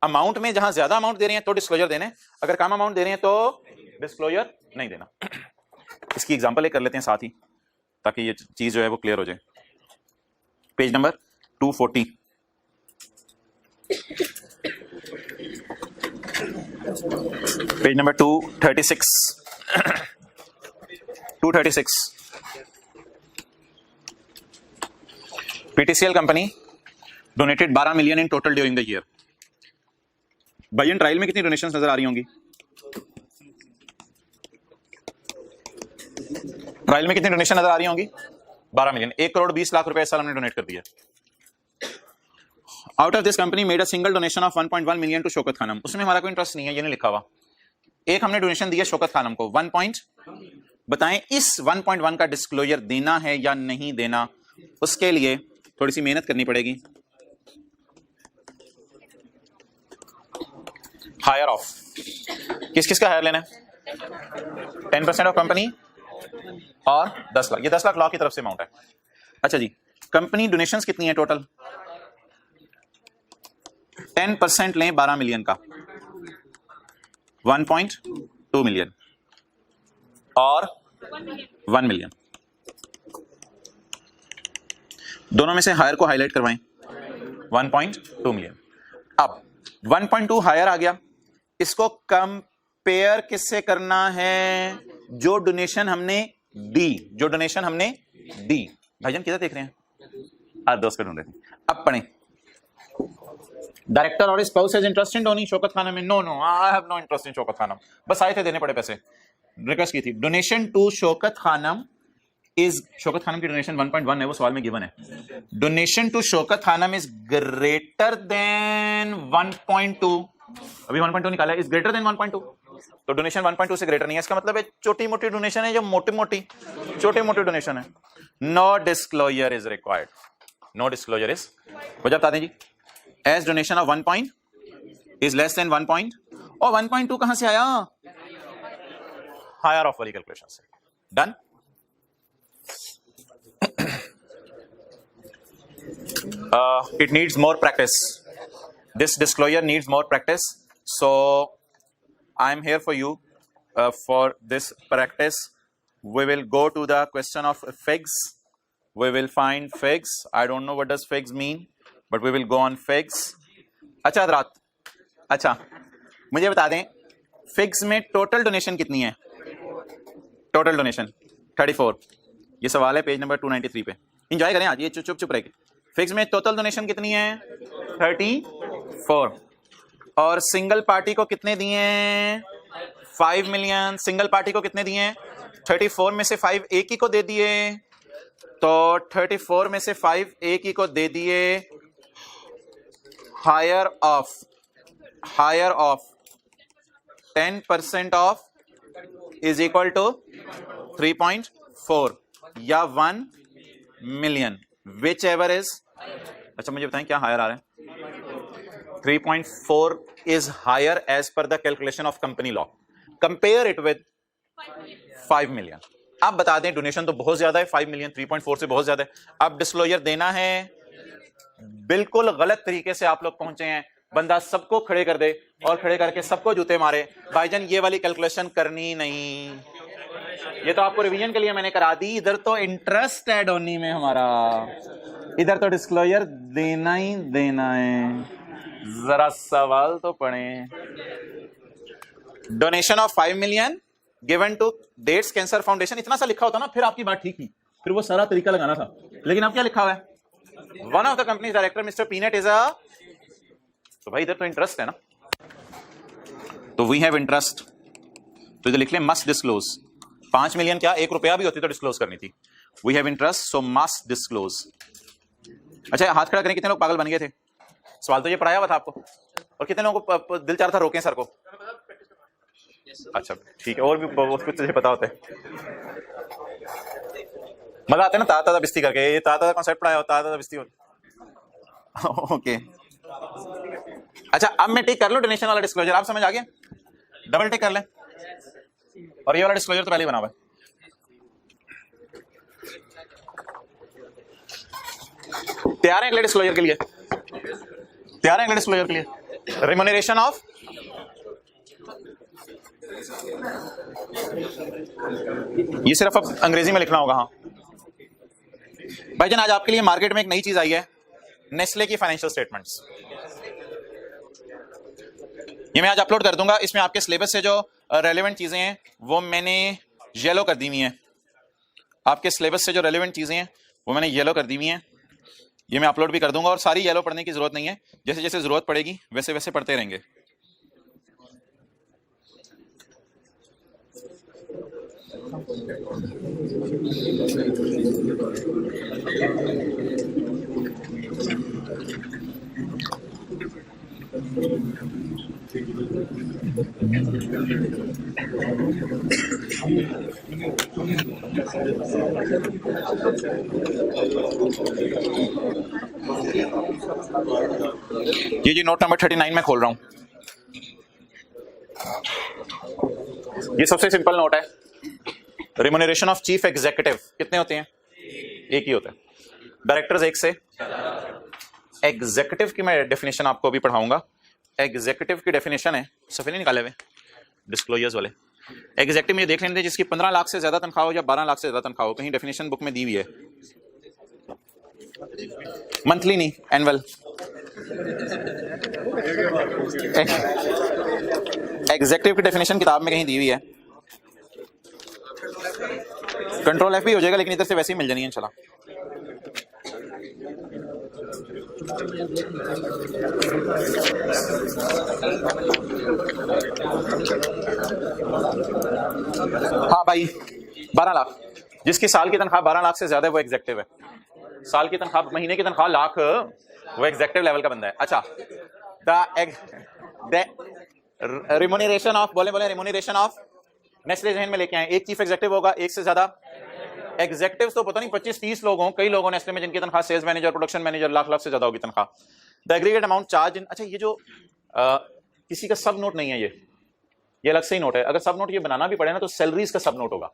A: अमाउंट में जहां ज्यादा अमाउंट दे रहे हैं तो डिस्क्लोजर देने, अगर कम अमाउंट दे रहे हैं तो डिस्क्लोजर नहीं देना। इसकी एग्जांपल एक कर लेते हैं साथ ही ताकि ये चीज जो है वो क्लियर हो जाए। Page number 240, page number 236, 236, PTCL company donated 12 million in total during the year. Bayern trial में कितनी डोनेशंस नजर आ रही होंगी? ट्रायल में कितनी डोनेशन नजर आ रही होंगी? 12 मिलियन, 1 करोड़ 20 लाख रुपए इस साल हमने डोनेट कर दिया। Out of this company made a single donation of 1.1 million to Shaukat Khanum. उसमें हमारा कोई इंटरेस्ट नहीं है, ये नहीं लिखा हुआ। एक हमने डोनेशन दिया शौकत खानम को 1 बताएं इस 1.1 का डिस्क्लोजर देना है या नहीं देना, उसके लिए थोड़ी सी मेहनत करनी पड़ेगी। हायर ऑफ, किस किस का हायर लेना है? 10% ऑफ कंपनी और 10 लाख, ये 10 लाख लॉ की तरफ से अमाउंट है। अच्छा जी, कंपनी डोनेशंस कितनी है टोटल? 10% लें 12 मिलियन का, 1.2 मिलियन और 1 मिलियन, दोनों में से हायर को हाईलाइट करवाएं। 1.2 मिलियन। अब 1.2 हायर आ गया, इसको कंपेयर किससे करना है? जो डोनेशन हमने दी, जो डोनेशन हमने दी। भाईजान किधर देख रहे हैं? हर दोस्त को ढूंढ रहे थे। अब पढ़ें। डायरेक्टर और spouse has interest in donee Shaukat Khanum में, no no I have no interest in Shaukat Khanum, बस आए थे देने पड़े पैसे, रिक्वेस्ट की थी। Donation to Shaukat Khanum is, Shaukat Khanum की डोनेशन 1.1 है, वो सवाल में गिवन है। Donation to Shaukat Khanum is greater than 1.2, अभी 1.2 निकाला है, इज ग्रेटर देन 1.2, तो डोनेशन 1.2 से ग्रेटर नहीं है। इसका मतलब है छोटी मोटी डोनेशन है, जो मोटी मोटी छोटी मोटी डोनेशन है। No disclosure is required, no disclosure is, वजह बता दें जी। As donation of 1 is less than 1 और 1.2 कहां से आया? हायर ऑफ वाली कैलकुलेशन से। Done. It needs more practice. This disclosure needs more practice. So I am here for you for this practice. We will go to the question of figs. We will find figs. I don't know what does figs mean, but we will go on figs. अच्छा हज़रात, अच्छा मुझे बता दें figs में total donation कितनी है? Total donation 34, ये सवाल है पेज नंबर 293 पे। इंजॉय करें आज, ये चुप चुप रह के। फिक्स में टोटल डोनेशन कितनी है? 34। और सिंगल पार्टी को कितने दिए हैं? 5 मिलियन। सिंगल पार्टी को कितने दिए हैं? 34 में से 5 एक ही को दे दिए, तो 34 में से 5 एक ही को दे दिए। Higher of 10% of is equal to 3.4 या 1 मिलियन, विच एवर इज। अच्छा मुझे बताएं क्या हायर आ रहा है? 3.4 is higher as per the calculation of company law. Compare it with 5 million. आप बता दें डोनेशन तो बहुत ज्यादा है, 5 मिलियन 3.4 से बहुत ज्यादा है। अब डिस्क्लोजर देना है, बिल्कुल गलत तरीके से आप लोग पहुंचे हैं। बंदा सबको खड़े कर दे और खड़े करके सबको जूते मारे, भाईजान ये वाली कैलकुलेशन करनी नहीं। ये तो आपको रिवीजन के लिए मैंने करा दी। इधर तो इंटरेस्ट है डोनी में हमारा, इधर तो डिस्क्लोजर देना ही देना है। जरा सवाल तो पढ़ें। Donation of 5 million given to dates cancer foundation, इतना सा लिखा होता ना फिर आपकी बात ठीक थी, फिर वो सारा तरीका लगाना था। लेकिन अब क्या लिखा हुआ है? One of the company director mister peanut is a, तो भाई इधर तो इंटरेस्ट है ना, तो वी हैव इंटरेस्ट, तो इधर लिख लें मस्ट डिस्क्लोज। 5 मिलियन क्या 1 रुपया भी होती तो डिस्क्लोज करनी थी। We have interest so must disclose. अच्छा हाथ खड़ा करें, कितने लोग पागल बन गए थे? सवाल तो ये पढ़ाया हुआ था आपको। और कितने लोगों को दिल चाह रहा था रोकें सर को? अच्छा ठीक है, और भी बहुत कुछ तुझे पता होता है। मजा आता है ना ताजा बिस्ती करके, ये ताजा कॉन्सेप्ट पढ़ाया होता है, ताजा बिस्ती होती। ओके अच्छा, अब मैं टिक कर लूं डोनेशन वाला डिस्क्लोजर, आप समझ आ गया? डबल टिक कर लें, और ये वाला डिस्क्लोजर तो पहले ही बना हुआ है। तैयार हैं अगले डिस्क्लोजर के लिए? तैयार हैं अगले डिस्क्लोजर के लिए? रिम्यूनरेशन ऑफ ये सिर्फ अब अंग्रेजी में लिखना होगा। हाँ भाईजान, आज आपके लिए मार्केट में एक नई चीज आई है, नेस्ले की फाइनेंशियल स्टेटमेंट्स। ये मैं आज अपलोड कर दूंगा। इसमें आपके सिलेबस से जो रेलेवेंट चीजें हैं वो मैंने येलो कर दी हुई हैं। आपके सिलेबस से जो रेलेवेंट चीजें हैं वो मैंने येलो कर दी हुई हैं। ये मैं अपलोड भी कर दूंगा, और सारी येलो पढ़ने की जरूरत नहीं है, जैसे जैसे जरूरत पड़ेगी वैसे वैसे पढ़ते रहेंगे। ये जी नोट नंबर 39 में खोल रहा हूं। ये सबसे सिंपल नोट है। रिम्यूनरेशन ऑफ चीफ एग्जीक्यूटिव कितने होते हैं? एक ही होता है। डायरेक्टर्स एक से। एग्जीक्यूटिव की मैं डेफिनेशन आपको अभी पढ़ाऊंगा। एग्जीक्यूटिव की डेफिनेशन है, सफे नहीं निकाले हुए डिस्क्लोजर्स वाले। एग्जीक्यूटिव में देख लेते हैं जिसकी 15 लाख से ज्यादा तनख्वाह हो या 12 लाख से ज्यादा तनख्वाह हो, कहीं डेफिनेशन बुक में दी हुई है। मंथली नहीं, एनुअल। एग्जीक्यूटिव की डेफिनेशन किताब में कहीं दी हुई है। कंट्रोल F भी हो जाएगा, लेकिन इधर से वैसे ही मिल जानी है इंशाल्लाह। हाँ भाई, 12 लाख, जिसकी साल की तनख्वाह 12 लाख से ज्यादा है वो एग्जीक्यूटिव है। साल की तनख्वाह, महीने की तनख्वाह लाख, वो एग्जीक्यूटिव लेवल का बंदा है। अच्छा, द रिम्यूनरेशन ऑफ, बोले रिम्यूनरेशन ऑफ, नेस्ले जहन में लेके आए, एक चीफ एग्जीक्यूटिव होगा, एक से ज्यादा एग्जीक्यूटिव्स तो पता नहीं 25-30 लोग हों, कई लोगों नेस्ले में जिनकी तनख्वाह sales manager, production manager, lakh से ज्यादा होगी तनख्वाह। The aggregate amount charge in, अच्छा ये जो किसी का सब नोट नहीं है, ये अलग से ही नोट है। अगर सब नोट ये बनाना भी पड़े ना तो सैलरीज का सब नोट होगा।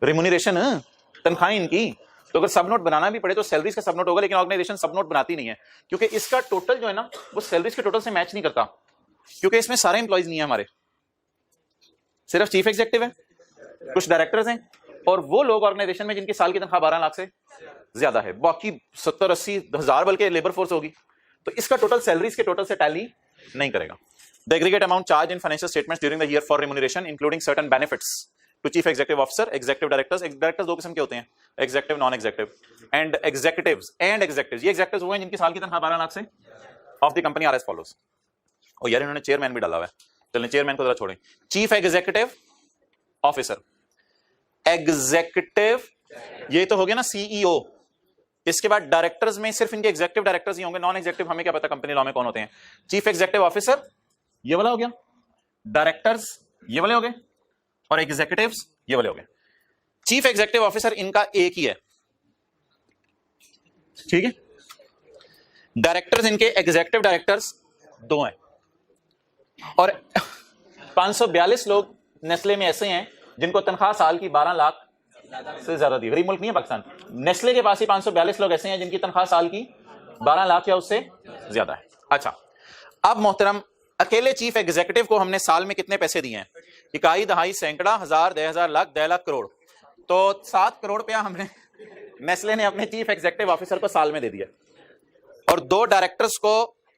A: रिम्यूनरेशन तनख्वाहें इनकी, तो अगर सब नोट बनाना भी पड़े तो सैलरीज का सब नोट होगा, लेकिन ऑर्गेनाइजेशन सब नोट बनाती नहीं है, क्योंकि इसका टोटल जो है ना वो सैलरीज के टोटल से मैच नहीं करता, क्योंकि इसमें सारे एम्प्लॉइज नहीं है हमारे, सिर्फ चीफ एग्जीक्यूटिव है, कुछ डायरेक्टर्स हैं, और वो लोग ऑर्गेनाइजेशन में जिनकी साल की तनख्वाह 12 लाख से ज्यादा है, बाकी 70-80 हजार बल्कि लेबर फोर्स होगी, तो इसका टोटल सैलरीज के टोटल से टैली नहीं करेगा। The aggregate amount charge in financial statements during the year for remuneration including certain benefits to chief executive officer, executive directors. Directors दो किस्म के होते हैं, executive, non executive. And executives ये एग्जीक्यूटिव्स वो हैं जिनकी साल की तनख्वाह 12 लाख से of the company are as follows. और यार इन्होंने चेयरमैन भी डाला हुआ है, चलें चेयरमैन को जरा छोड़ें। चीफ एग्जीक्यूटिव ऑफिसर, एग्जीक्यूटिव ये तो हो गया ना सीईओ। इसके बाद डायरेक्टर्स में सिर्फ इनके एग्जीक्यूटिव डायरेक्टर्स ही होंगे, नॉन एग्जीक्यूटिव हमें क्या पता कंपनी लॉ में कौन होते हैं। चीफ एग्जीक्यूटिव ऑफिसर ये वाला हो गया, डायरेक्टर्स ये वाले हो गए, और एग्जीक्यूटिव्स ये वाले हो गए। चीफ एग्जीक्यूटिव ऑफिसर इनका एक ही है, ठीक है। डायरेक्टर्स इनके एग्जीक्यूटिव डायरेक्टर्स दो हैं, और 542 लोग नेस्ले में ऐसे हैं जिनको तनख्वाह साल की 12 लाख से ज्यादा दी। गरीब मुल्क नहीं है पाकिस्तान, नेस्ले के पास ही 542 लोग ऐसे हैं जिनकी तनख्वाह साल की 12 लाख या उससे ज्यादा है। अच्छा, अब मोहतरम अकेले चीफ एग्जीक्यूटिव को हमने साल में कितने पैसे दिए हैं? इकाई, दहाई, सैकड़ा, हजार, 10,000, लाख, 10 लाख, करोड़। तो 7 करोड़ रुपया हमने नेस्ले ने अपने चीफ एग्जीक्यूटिव ऑफिसर को साल में दे दिया, और 2 डायरेक्टर्स को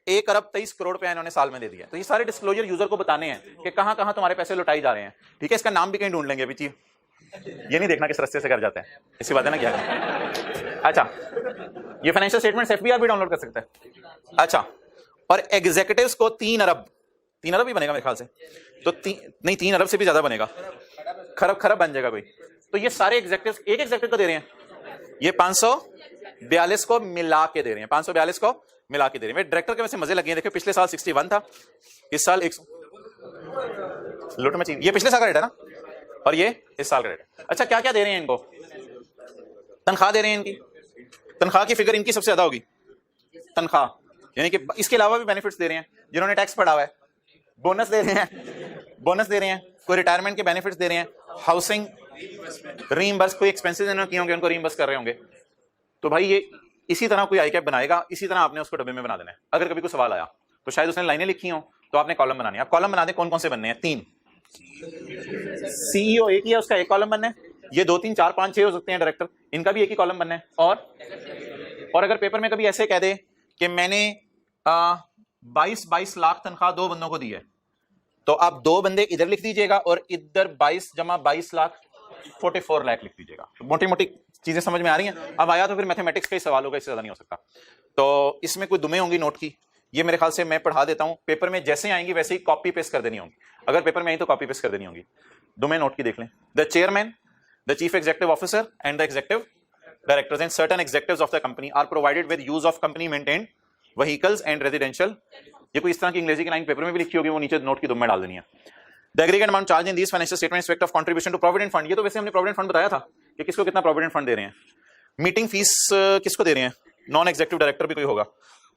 A: 1 अरब 23 करोड़ रुपया इन्होंने साल में दे दिया। तो ये सारे डिस्क्लोजर यूजर को बताने हैं कि कहां कहां तुम्हारे पैसे लुटाई जा रहे हैं, ठीक है। इसका नाम भी कहीं ढूंढ लेंगे अभी, ये नहीं देखना किस रास्ते से कर जाते हैं, इसी बात है ना क्या। अच्छा, ये फाइनेंशियल स्टेटमेंट एफबीआर भी डाउनलोड कर सकता है। अच्छा, और एग्जीक्यूटिव्स को 3 अरब ही बनेगा मेरे ख्याल से, तो नहीं 3 अरब से भी ज्यादा बनेगा, खरब बन जाएगा कोई। तो ये सारे एग्जीक्यूटिव्स एक एग्जीक्यूटिव को दे रहे हैं, ये 542 को मिला के दे रहे हैं, 542 को मिला के दे रहे हैं। डायरेक्टर के वैसे मजे लगे हैं, देखो पिछले साल 61 था, इस साल 100 लुट में चीज। ये पिछले साल का रेट है ना, और ये इस साल का रेट है। अच्छा क्या क्या दे रहे हैं इनको? तनख्वाह दे रहे हैं, इनकी तनख्वाह की फिगर इनकी सबसे ज्यादा होगी तनख्वाह, यानी कि इसके अलावा भी बेनिफिट्स दे रहे हैं जिन्होंने टैक्स पढ़ा हुआ है, बोनस दे रहे हैं, बोनस दे रहे हैं, कोई रिटायरमेंट के बेनिफिट्स दे रहे हैं, हाउसिंग रीइंबर्स, कोई एक्सपेंसेस इन्होंने किए होंगे उनको रीइंबर्स कर रहे होंगे। तो भाई ये इसी तरह कोई आई कैप बनाएगा, इसी तरह आपने उसको डब्बे में बना देना है। अगर कभी कोई सवाल आया तो शायद उसने लाइनें लिखी हो तो आपने कॉलम बनानी है। आप कॉलम बना दें, कौन कौन से बनने हैं? 3। सीईओ एक ही है, उसका एक कॉलम बनना है। ये 2 3 4 5 6 हो सकते हैं डायरेक्टर, इनका भी एक ही कॉलम बनना है। और अगर पेपर में कभी ऐसे कह दे कि मैंने 22 लाख तनख्वाह 2 बंदों को दी है, तो आप 2 बंदे इधर लिख दीजिएगा और इधर 22 जमा 22 लाख 44 लाख लिख दीजिएगा। मोटी मोटी चीजें समझ में आ रही हैं? अब आया तो फिर मैथमेटिक्स का ही सवाल होगा, इससे ज्यादा नहीं हो सकता। तो इसमें कोई दुमें होंगी नोट की, ये मेरे ख्याल से मैं पढ़ा देता हूं, पेपर में जैसे आएंगी वैसे ही कॉपी पेस्ट कर देनी होंगी। अगर पेपर में आई तो कॉपी पेस्ट कर देनी होगी। दुमें नोट की देख लें। The chairman, the chief executive officer and the executive directors and certain executives of the company are provided with use of company maintained vehicles and residential. ये कोई इस तरह की अंग्रेजी की लाइन पेपर में भी लिखी होगी, वो नीचे नोट की दुम में डाल देनी है। The aggregate amount charge in these financial statements respect of contribution to provident fund. ये तो वैसे हमने प्रोविडेंट फंड बताया था कि किसको कितना प्रोविडेंट फंड दे रहे हैं। मीटिंग फीस किसको दे रहे हैं? नॉन एग्जीक्यूटिव डायरेक्टर भी कोई होगा,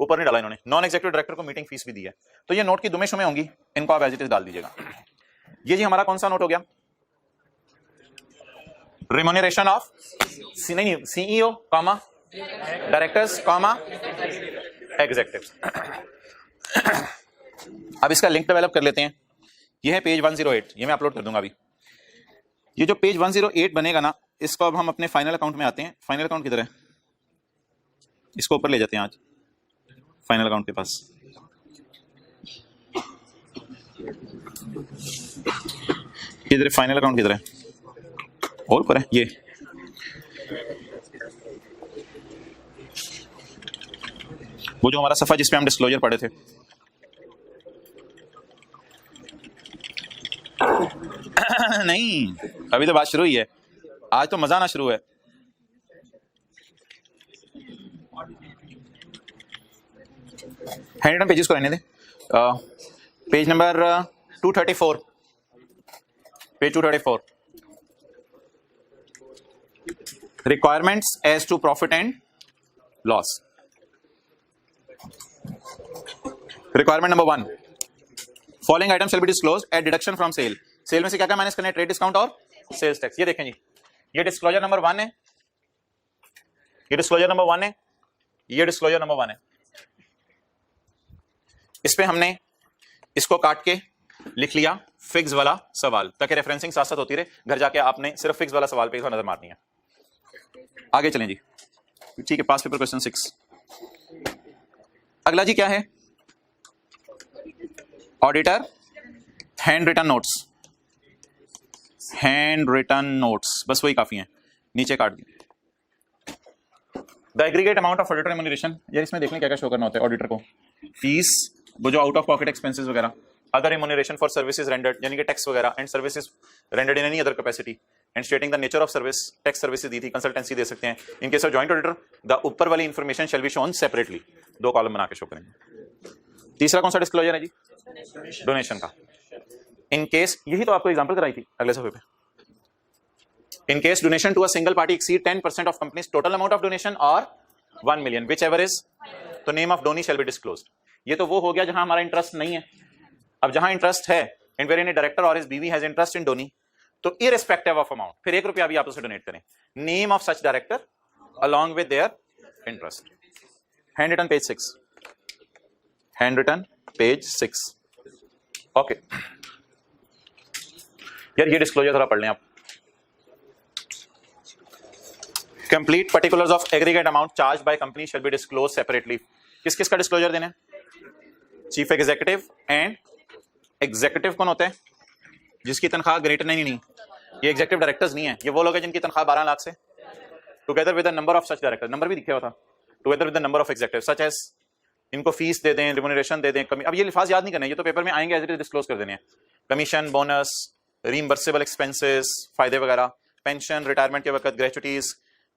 A: ऊपर नहीं डाला इन्होंने, नॉन एग्जीक्यूटिव डायरेक्टर को मीटिंग फीस भी दी है। तो ये नोट की दुमें शुमें होंगी, इनको आप एज इट इज डाल दीजिएगा। ये जी हमारा कौन सा नोट हो गया? रिम्यूनरेशन ऑफ नहीं CEO comma directors comma executives. अब इसका लिंक डेवलप कर लेते हैं। ये है पेज 108, ये मैं अपलोड कर दूंगा अभी। ये जो पेज 108 बनेगा ना, इसको अब हम अपने फाइनल अकाउंट में आते हैं। फाइनल अकाउंट किधर है? इसको ऊपर ले जाते हैं आज फाइनल अकाउंट के पास। किधर है फाइनल अकाउंट? किधर है? और ऊपर है ये। वो जो हमारा सफा जिसपे हम डिस्क्लोजर पढ़े थे। नहीं, अभी तो बात शुरू ही है, आज तो मजा ना शुरू है। हैंड रिटन पेजेस को रहने दे। Page number 234, page 234, requirements as to profit and loss. Requirement number 1, following item shall be disclosed at deduction from sale. Sale में से क्या क्या माइनस करना है? ट्रेड डिस्काउंट और सेल्स टैक्स। ये देखें जी, ये डिस्क्लोजर नंबर 1 है, ये डिस्क्लोजर नंबर 1 है, ये डिस्क्लोजर नंबर 1 है। इस पे हमने इसको काट के लिख लिया फिक्स वाला सवाल, ताकि रेफरेंसिंग साथ साथ होती रहे। घर जाके आपने सिर्फ फिक्स वाला सवाल पे नजर मारनी है। आगे चलें जी, ठीक है। Past paper question 6। अगला जी क्या है? Auditor hand written notes, hand written notes, बस वही काफी है, नीचे काट दी। The aggregate amount of auditor remuneration. यार इसमें देखने क्या क्या शो करना होता है ऑडिटर को? फीस, वो जो आउट ऑफ पॉकेट एक्सपेंसेस वगैरह, other remuneration for services rendered, यानी कि टैक्स वगैरह, and services rendered in any other capacity, and stating the nature of service. Tax services दी थी, कंसल्टेंसी दे सकते हैं। In case of joint auditor the ऊपर वाली information shall be shown separately. 2 column बना के शो करेंगे। तीसरा कौन सा डिस्क्लोजर है जी? डोनेशन का। इन केस, यही तो आपको एग्जांपल कराई थी अगले सफे पे। In case donation to a single party exceed 10% of companies total amount of donation or 1 million, whichever is, तो name of donee shall be disclosed. ये तो वो हो गया जहां हमारा इंटरेस्ट नहीं है। अब जहां इंटरेस्ट है, इन वेयर एनी डायरेक्टर और हिज बीवी हैज इंटरेस्ट इन डोनी, तो इररिस्पेक्टिव ऑफ अमाउंट, फिर 1 रुपया भी आप उसे डोनेट करें, name of such director along with their interest. Hand written page 6, hand written page 6। Okay यार, ये डिस्क्लोजर थोड़ा पढ़ लें आप। Complete particulars of aggregate amount charge by company shall be disclose separately. किस किस का डिस्क्लोजर देना है? चीफ एग्जीक्यूटिव एंड एग्जीक्यूटिव कौन होते हैं? जिसकी तनख्वाह ग्रेटर नहीं, ये एग्जीक्यूटिव डायरेक्टर्स नहीं है, ये वो लोग हैं जिनकी तनख्वाह 12 लाख से। Together with the number of such director, number भी दिखे हुआ था, together with the number of executive such as, इनको फीस दे दें, रिम्यूनरेशन दे दें, कमी। अब ये लिफाज याद नहीं करने, ये तो पेपर में आएंगे, एज इट इज डिस्क्लोज कर देने हैं। कमीशन, बोनस, रीइंबर्सेबल एक्सपेंसेस, फायदे वगैरह, पेंशन, रिटायरमेंट के वक्त, ग्रेचुटीज,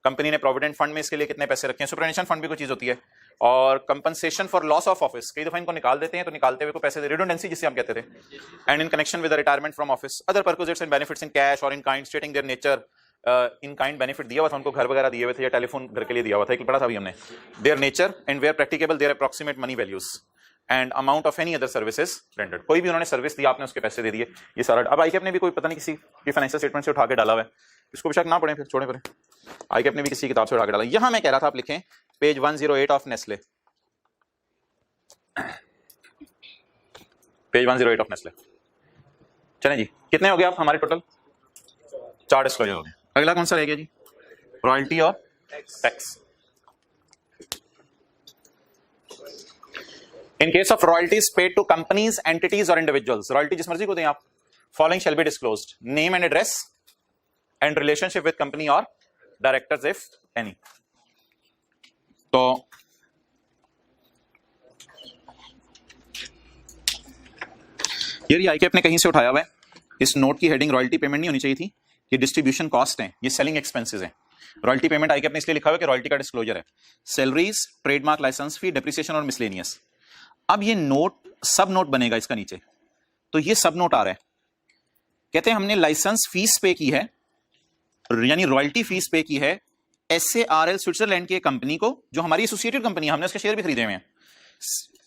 A: कंपनी ने प्रोविडेंट फंड में इसके लिए कितने पैसे रखे हैं, सुपरएनुशन फंड भी कोई चीज होती है, और compensation for loss of office, कई दफा इनको निकाल देते हैं तो निकालते हुए को पैसे दे, रिडंडेंसी जिसे हम कहते थे, and in connection with retirement from office, other perquisites and benefits in cash और in kind stating their nature, in kind benefit दिया हुआ था उनको, घर वगैरह दिए हुए थे या टेलीफोन घर के लिए दिया हुआ था, एक पढ़ा था अभी हमने, their nature and where practicable their approximate money values and amount of any other services rendered, कोई भी उन्होंने सर्विस दी आपने उसके पैसे दे दिए, ये सारा। अब आईकेप ने भी कोई पता नहीं किसी की फाइनेंशियल स्टेटमेंट से उठा के डाला हुआ है, इसको बेशक ना पढ़ें फिर छोड़े पड़े, आईकेप ने भी किसी किताब से उठा के डाला। यहां मैं कह रहा था आप लिखें page 108 of Nestle, page 108 of Nestle. चलें जी, कितने हो गए आप हमारे टोटल? 4 डिस्क्लोजर हो गए। अगला कौन सा रह गया जी? रॉयल्टी और tax. In case of royalties paid to companies, entities और इंडिविजुअल्स, रॉयल्टी जिस मर्जी को दें आप, following shall be disclosed, name and address and relationship with company और डायरेक्टर्स इफ एनी। तो ये आईकेप ने कहीं से उठाया हुआ है, इस नोट की हेडिंग रॉयल्टी पेमेंट नहीं होनी चाहिए थी, ये डिस्ट्रीब्यूशन कॉस्ट है, ये सेलिंग एक्सपेंसेस है। रॉयल्टी पेमेंट आईकेप ने इसलिए लिखा हुआ है कि रॉयल्टी का डिस्क्लोजर है, सैलरीज, ट्रेडमार्क, लाइसेंस फी, डेप्रिसिएशन और मिसलेनियस। अब ये नोट सब नोट बनेगा इसका नीचे, तो ये सब नोट आ रहा है, कहते हैं हमने लाइसेंस फीस पे की है, यानी रॉयल्टी फीस पे की है SARL स्विट्जरलैंड की कंपनी को, जो हमारी एसोसिएटेड कंपनी है, हमने उसके शेयर भी खरीदे हुए हैं,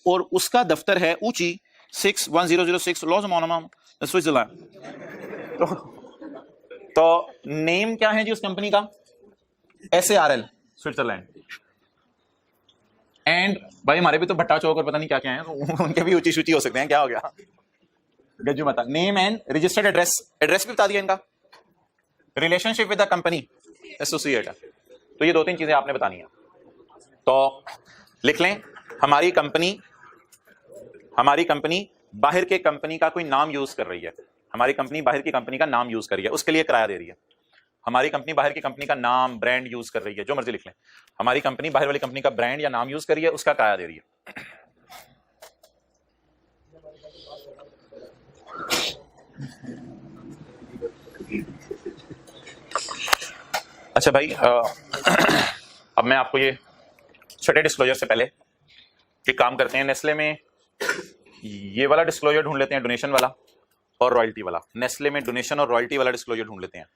A: और उसका दफ्तर है ऊंची 61006 लॉज मोनोमम स्विट्जरलैंड। तो नेम क्या है जी उस कंपनी का? SARL Switzerland. एंड भाई हमारे भी तो भट्टा चौक और पता नहीं क्या क्या है, तो उनके भी ऊंची सूची हो सकते हैं, क्या हो गया गज्जू मता। Name and registered address, address भी बता दिया इनका, relationship with the company associate, तो ये 2-3 चीजें आपने बतानी है। तो लिख लें हमारी कंपनी बाहर के कंपनी का कोई नाम यूज कर रही है, हमारी कंपनी बाहर की कंपनी का नाम यूज कर रही है, उसके लिए किराया दे रही है। हमारी कंपनी बाहर की कंपनी का नाम, ब्रांड यूज कर रही है, जो मर्जी लिख लें, हमारी कंपनी बाहर वाली कंपनी का ब्रांड या नाम यूज कर रही है, उसका किराया दे रही है। अच्छा भाई, अब मैं आपको ये छठे डिस्क्लोजर से पहले एक काम करते हैं, नेस्ले में ये वाला डिस्क्लोजर ढूंढ लेते हैं, डोनेशन वाला और रॉयल्टी वाला। नेस्ले में डोनेशन और रॉयल्टी वाला डिस्क्लोजर ढूंढ लेते हैं।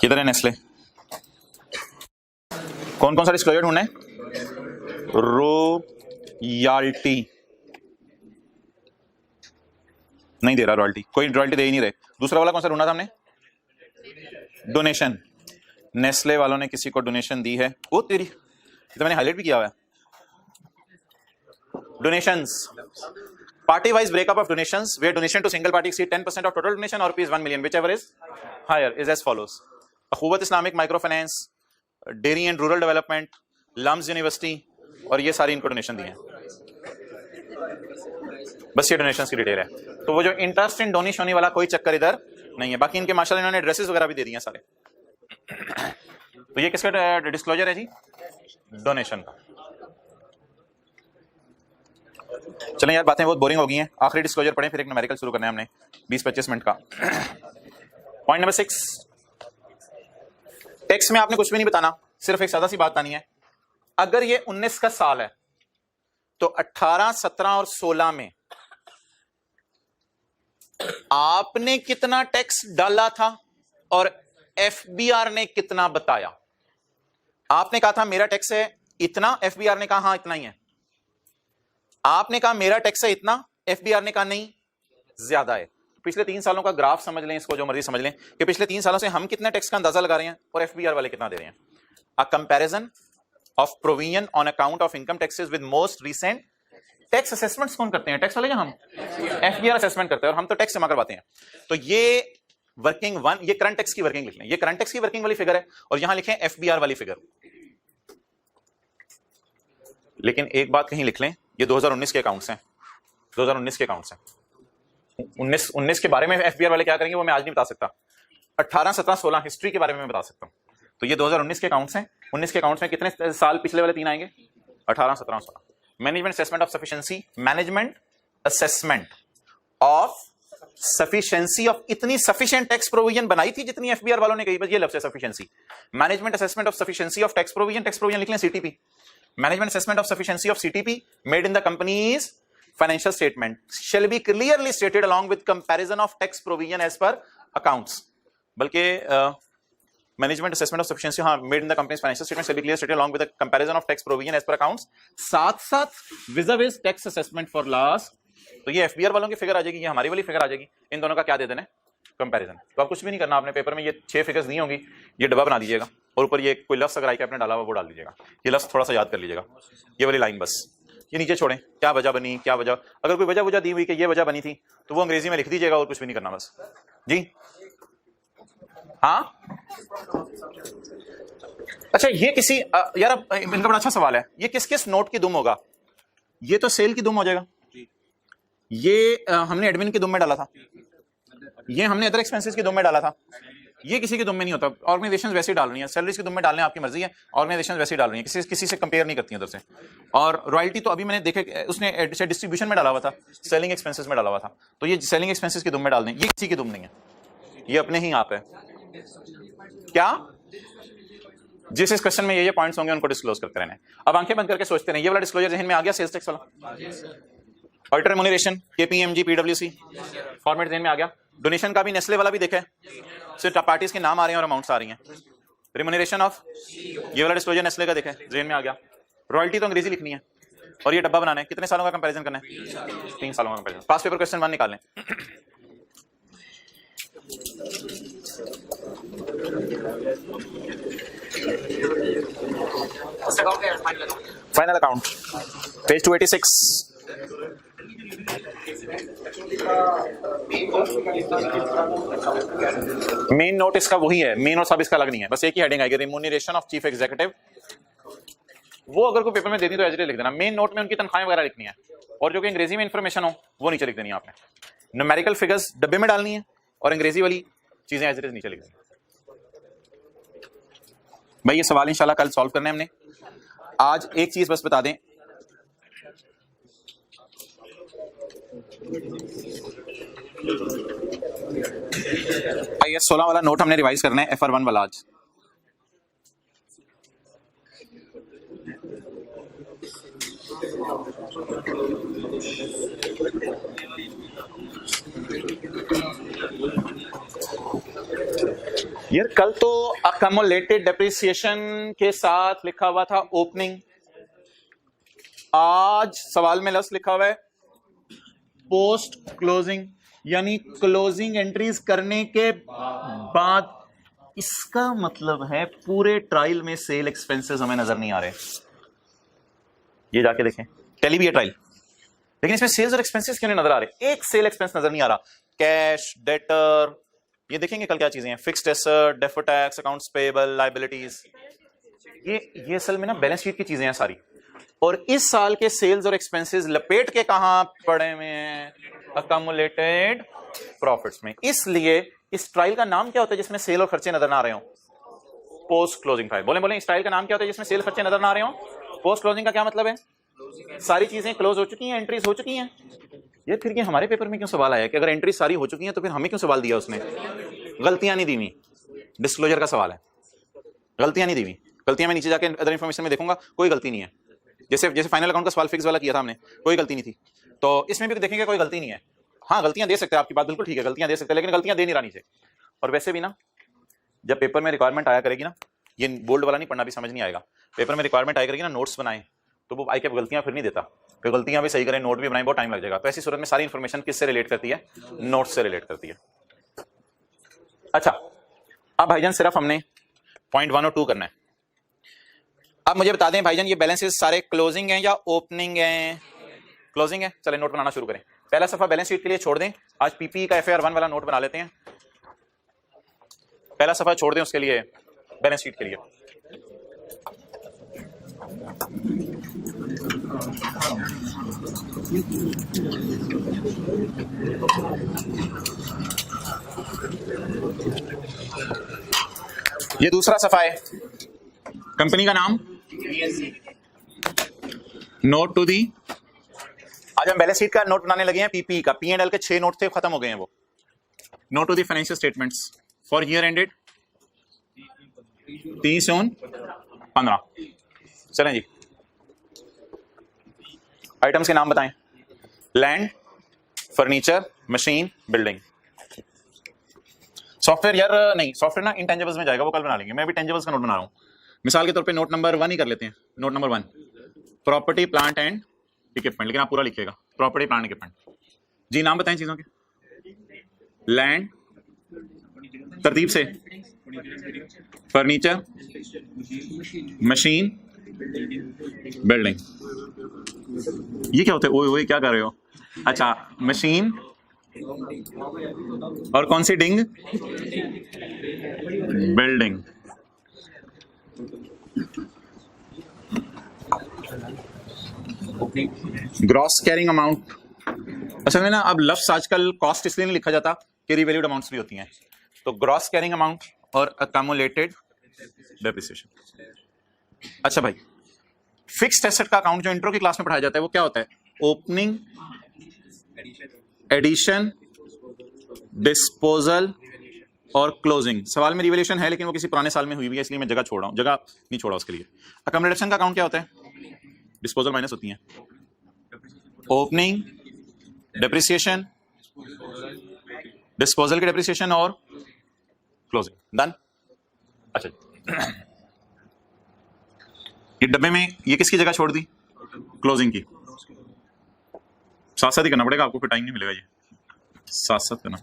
A: किधर है नेस्ले? कौन कौन सा डिस्क्लोजर ढूंढना है? रॉयल्टी नहीं दे रहा, रॉयल्टी कोई रॉयल्टी दे ही नहीं रहे। दूसरा वाला कौन सा ढूंढा था हमने? डोनेशन। नेस्ले वालों ने किसी को डोनेशन दी है, वो तेरी, ये तो मैंने हाईलाइट भी किया हुआ है। Donations, party wise breakup of donations where donation to single party exceed 10% of total donation or rupees 1 million, whichever is higher, is as follows: Akhuwat Islamic microfinance, dairy and rural development, LUMS university, और ये सारी इनको donation दी है। बस ये donations की detail है। तो वो जो इंटरेस्ट इन डोनेशन होने वाला कोई चक्कर इधर नहीं है। बाकी इनके माशाल्लाह इन्होंने एड्रेसेस वगैरह भी दे दिए हैं सारे। तो ये किसका डिस्क्लोजर है जी? डोनेशन का। चलें यार, बातें बहुत बोरिंग हो गई हैं, आखिरी डिस्क्लोजर पढ़ें, फिर एक न्यूमेरिकल शुरू करना है हमने 20-25 मिनट का। पॉइंट नंबर 6, टैक्स में आपने कुछ भी नहीं बताना, सिर्फ एक सादा सी बात बतानी है। अगर ये 19 का साल है तो 18, 17 और 16 में आपने कितना टैक्स डाला था और एफबीआर ने कितना बताया? आपने कहा था मेरा टैक्स है इतना, एफबीआर ने कहा हाँ इतना ही है। आपने कहा मेरा टैक्स है इतना, एफबीआर ने कहा नहीं ज्यादा है। पिछले 3 सालों का ग्राफ समझ लें, इसको जो मर्जी समझ लें कि पिछले 3 सालों से हम कितने टैक्स का अंदाजा लगा रहे हैं और एफबीआर वाले कितना दे रहे हैं। A comparison of provision on account of income taxes with most recent tax assessments. कौन करते हैं? टैक्स वाले, हम एफबीआर असेसमेंट करते हैं और हम तो टैक्स जमा करवाते हैं। तो ये वर्किंग वन, ये करंट टैक्स की वर्किंग लिख लें, ये करंट टैक्स की वर्किंग वाली फिगर है और यहां लिखें एफबीआर वाली फिगर। लेकिन एक बात कहीं लिख लें, ये 2019 के अकाउंट्स हैं, 2019 के अकाउंट्स हैं। 19 के बारे में एफबीआर वाले क्या करेंगे वो मैं आज नहीं बता सकता। 18, 17, 16 हिस्ट्री के बारे में मैं बता सकता हूं। तो ये 2019 के अकाउंट्स हैं। 19 के अकाउंट्स में कितने साल पिछले वाले 3 आएंगे? 18, 17, 16। Management assessment of sufficiency, management assessment of sufficiency of, इतनी सफिशिएंट टैक्स प्रोविजन बनाई थी जितनी एफबीआर वालों ने कही, बस ये लफ्ज है sufficiency. Management assessment of sufficiency of tax provision लिख लें CTP. Management assessment of sufficiency of CTP made in the companies financial statement shall be clearly stated along with comparison of tax provision as per accounts। बल्कि management assessment of sufficiency, हाँ, made in the companies financial statement shall be clearly stated along with the comparison of tax provision as per accounts, साथ साथ vis-a-vis tax assessment for loss। तो ये FBR वालों की figure आ जाएगी, ये हमारी वाली फिगर आ जाएगी, इन दोनों का क्या दे देना है, कंपैरिजन। तो आप कुछ भी नहीं करना, आपने पेपर में ये 6 फिगर्स दी होंगी, ये डब्बा बना दीजिएगा और ऊपर ये कोई लफ्ज अगर आई के आपने डाला हुआ वो डाल दीजिएगा, ये लफ्ज थोड़ा सा याद कर लीजिएगा, ये वाली लाइन बस, ये नीचे छोड़ें, क्या वजह बनी, क्या वजह, अगर कोई वजह दी हुई कि ये वजह बनी थी तो वो अंग्रेजी में लिख दीजिएगा और कुछ भी नहीं करना बस जी। हाँ अच्छा, ये किसी यार इनका बड़ा अच्छा सवाल है, ये किस किस नोट की दुम होगा? ये तो सेल की दुम हो जाएगा, ये हमने एडमिन की दुम में डाला था, ये हमने अदर एक्सपेंसेस की दुम में डाला था, ये किसी की दुम में नहीं होता। ऑर्गेनाइजेशन वैसे ही डाल रही है, सैलरीज की दुम में डालने आपकी मर्जी है, ऑर्गेनाइजेशन वैसे ही डाल रही है, किसी से कंपेयर नहीं करती है उधर से। और रॉयल्टी तो अभी मैंने देखे उसने डिस्ट्रीब्यूशन में डाला हुआ था, सेलिंग एक्सपेंसेस में डाला हुआ था, तो ये सेलिंग एक्सपेंसेस की दुम में डाल दें, ये किसी की दुम नहीं है, ये अपने ही आप है। क्या जिस इस क्वेश्चन में ये पॉइंट्स होंगे उनको डिस्क्लोज करते रहना है। अब आंखें बंद करके सोचते रहे, ये वाला डिस्क्लोजर जहन में आ गया, सेल्स टैक्स वाला, ऑडिटर रेम्यूनरेशन, केपीएमजी, पीडब्ल्यूसी, फॉर्मेट जहन में आ गया। डोनेशन का भी नेस्ले वाला भी देखा है, सिर्फ पार्टीज के नाम आ रहे हैं और अमाउंट्स आ रही हैं। रिम्यूनरेशन ऑफ, ये वाला डिस्क्लोजर नेस्ले का देखा है, जहन में आ गया। रॉयल्टी तो अंग्रेजी लिखनी है और ये डब्बा बनाना है, कितने सालों का कंपैरिजन करना है, 3 सालों का कंपैरिजन। पास पेपर क्वेश्चन 1 निकाल लें। Final account page 286। Main note इसका वही है, मेन और सब इसका अलग नहीं है, बस एक ही हेडिंग आएगी, रिम्यूनरेशन ऑफ चीफ एग्जीक्यूटिव। वो अगर कोई पेपर में दे दी तो एज लिख देना। मेन नोट में उनकी तनख्वाहें वगैरह लिखनी है और जो कि अंग्रेजी में इंफॉर्मेशन हो वो नीचे लिख देनी है आपने। न्यूमेरिकल फिगर्स डब्बे में डालनी है और अंग्रेजी वाली चीजें एज नीचे लिख देनी। भाई ये सवाल इंशाल्लाह कल सॉल्व करने हमने। आज एक चीज बस बता दें, IAS 16 वाला नोट हमने रिवाइज करना है, FR1 वाला आज। यार कल तो अकमुलेटेड डेप्रिसिएशन के साथ लिखा हुआ था ओपनिंग, आज सवाल में लफ्ज लिखा हुआ है पोस्ट क्लोजिंग, यानी क्लोजिंग एंट्रीज करने के बाद। इसका मतलब है पूरे ट्रायल में सेल एक्सपेंसेस हमें नजर नहीं आ रहे। ये जाके देखें, टैली भी है ट्रायल, लेकिन इसमें सेल्स और एक्सपेंसेस क्यों नहीं नजर आ रहे? एक सेल एक्सपेंस नजर नहीं आ रहा। कैश, डेटर, ये देखेंगे कल क्या चीजें हैं, fixed asset, deferred tax, accounts payable, liabilities, ये असल में ना बैलेंस शीट की चीजें हैं सारी। और इस साल के सेल्स और एक्सपेंसेस लपेट के कहां पड़े हुए हैं? अकमुलेटेड प्रॉफिट्स में। इसलिए इस ट्रायल का नाम क्या होता है जिसमें सेल और खर्चे नजर ना आ रहे हो? Post closing trial. बोले इस ट्रायल का नाम क्या होता है जिसमें सेल खर्चे नजर ना आ रहे हो? पोस्ट क्लोजिंग का क्या मतलब है? सारी चीजें क्लोज हो चुकी हैं, एंट्रीज हो चुकी हैं। ये फिर ये हमारे पेपर में क्यों सवाल आया कि अगर एंट्री सारी हो चुकी हैं तो फिर हमें क्यों सवाल दिया उसने? गलतियां नहीं दी हुई, डिस्क्लोजर का सवाल है, गलतियां नहीं दी हुई। गलतियां मैं नीचे जाके अदर इन्फॉर्मेशन में देखूंगा, कोई गलती नहीं है। जैसे फाइनल अकाउंट का सवाल फिक्स वाला किया था हमने, कोई गलती नहीं थी, तो इसमें भी देखेंगे कोई गलती नहीं है। हाँ गलतियां दे सकते हैं, आपकी बात बिल्कुल ठीक है, गलतियां दे सकते हैं, लेकिन गलतियां दे नहीं रहा नीचे। और वैसे भी ना जब पेपर में रिक्वायरमेंट आया करेगी ना, ये बोल्ड वाला नहीं पढ़ना भी समझ नहीं आएगा, पेपर में रिक्वायरमेंट आया करेगी ना नोट्स बनाए, तो वो आई के गलतियां फिर नहीं देता, फिर गलतियां भी सही करें, नोट भी बनाए, बहुत टाइम लग जाएगा। तो ऐसी सूरत में सारी इन्फॉर्मेशन किससे रिलेट करती है? नोट से रिलेट करती है। अच्छा अब भाईजान सिर्फ हमने पॉइंट 1 और 2 करना है। अब मुझे बता दें भाईजान ये बैलेंसेस सारे क्लोजिंग हैं या ओपनिंग हैं? क्लोजिंग है। चलें नोट बनाना शुरू करें। पहला सफा बैलेंस शीट के लिए छोड़ दें, आज पीपी का FAR1 वाला नोट बना लेते हैं। पहला सफा छोड़ दें उसके लिए, बैलेंस शीट के लिए। ये दूसरा सफा है, कंपनी का नाम, नोट टू दी। आज हम बैलेंस शीट का नोट बनाने लगे हैं पीपी का। P&L के 6 नोट थे, खत्म हो गए हैं वो। Note to the financial statements for year ended 30/15। चलें जी, आइटम्स के नाम बताएं। Land, furniture, machine, building. Software यार नहीं, सॉफ्टवेयर ना इंटेंजिबल्स में जाएगा, वो कल बना लेंगे। मैं भी टेंजिबल्स का नोट बना रहा हूं। मिसाल के तौर पे नोट नंबर 1 ही कर लेते हैं। Note number 1 property plant and equipment, लेकिन आप पूरा लिखिएगा प्रॉपर्टी प्लांट इक्विपमेंट। जी नाम बताएं चीजों के। लैंड तरतीब से, फर्नीचर, मशीन, बिल्डिंग। ये क्या होता है? ओए क्या कर रहे हो? अच्छा, मशीन और कौन सी डिंग? बिल्डिंग। ग्रॉस कैरिंग अमाउंट, असल में ना अब लफ्ज आजकल कॉस्ट इसलिए नहीं लिखा जाता कि रिवैल्यूड अमाउंट्स भी होती हैं। तो ग्रॉस कैरिंग अमाउंट और अकम्युलेटेड डेप्रिसिएशन। अच्छा भाई, फिक्स्ड एसेट का अकाउंट जो इंट्रो की क्लास में पढ़ाया जाता है वो क्या होता है? ओपनिंग, एडिशन, डिस्पोजल और क्लोजिंग। सवाल में रिवैल्यूएशन है लेकिन वो किसी पुराने साल में हुई है, इसलिए मैं जगह छोड़ रहा हूं, जगह नहीं छोड़ा उसके लिए। अकम्युलेशन का अकाउंट क्या होता है? डिस्पोजल माइनस होती है ओपनिंग, डेप्रिसिएशन, डिस्पोजल की डेप्रिसिएशन और क्लोजिंग। डन। अच्छा, ये डब्बे में ये किसकी जगह छोड़ दी? क्लोजिंग की। साथ साथ ही करना पड़ेगा आपको, फिर टाइम नहीं मिलेगा। ये साथ साथ करना।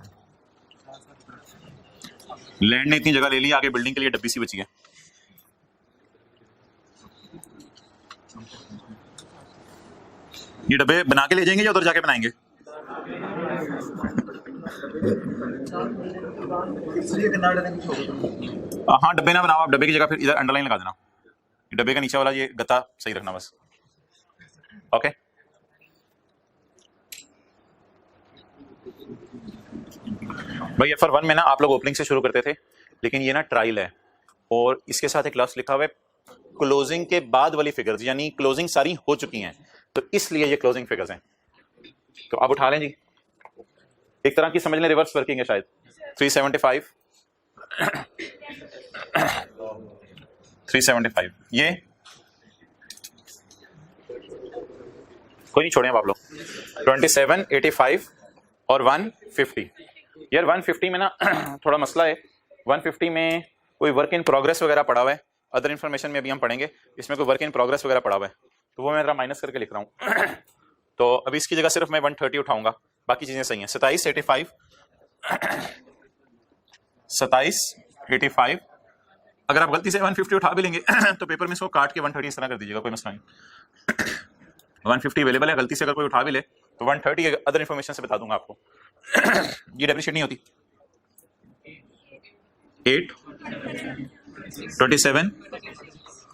A: लैंड ने इतनी जगह ले ली, आगे बिल्डिंग के लिए डब्बी सी बची है। ये डब्बे बना के ले जाएंगे या उधर जाके बनाएंगे? हाँ, डब्बे ना बनाओ आप, डब्बे की जगह फिर इधर अंडरलाइन लगा देना। डब्बे का नीचे वाला ये गत्ता सही रखना बस। ओके, भाई FR1 में ना आप लोग ओपनिंग से शुरू करते थे, लेकिन ये ना ट्रायल है और इसके साथ एक लफ्ज लिखा हुआ है क्लोजिंग के बाद वाली फिगर्स, यानी क्लोजिंग सारी हो चुकी हैं, तो इसलिए ये क्लोजिंग फिगर्स हैं। तो आप उठा लें जी, एक तरह की समझ लें रिवर्स वर्किंग है शायद। 375 375 ये कोई नहीं छोड़े आप लोग। 27, 85 और 150। यार 150 में ना थोड़ा मसला है। 150 में कोई वर्क इन प्रोग्रेस वगैरह पड़ा हुआ है। अदर इन्फॉर्मेशन में अभी हम पढ़ेंगे, इसमें कोई वर्क इन प्रोग्रेस वगैरह पड़ा हुआ है, तो वो मैं जरा माइनस करके लिख रहा हूँ। तो अभी इसकी जगह सिर्फ मैं 130 उठाऊंगा, बाकी चीजें सही हैं। 27, 85 अगर आप गलती से 150 उठा भी लेंगे तो पेपर में इसको काट के 130 इस तरह कर दीजिएगा, कोई मसला नहीं। 150 अवेलेबल है, गलती से अगर कोई उठा भी ले तो 130 अदर इन्फॉर्मेशन से बता दूंगा आपको। ये डेप्रिशिएट नहीं होती। 8, 27,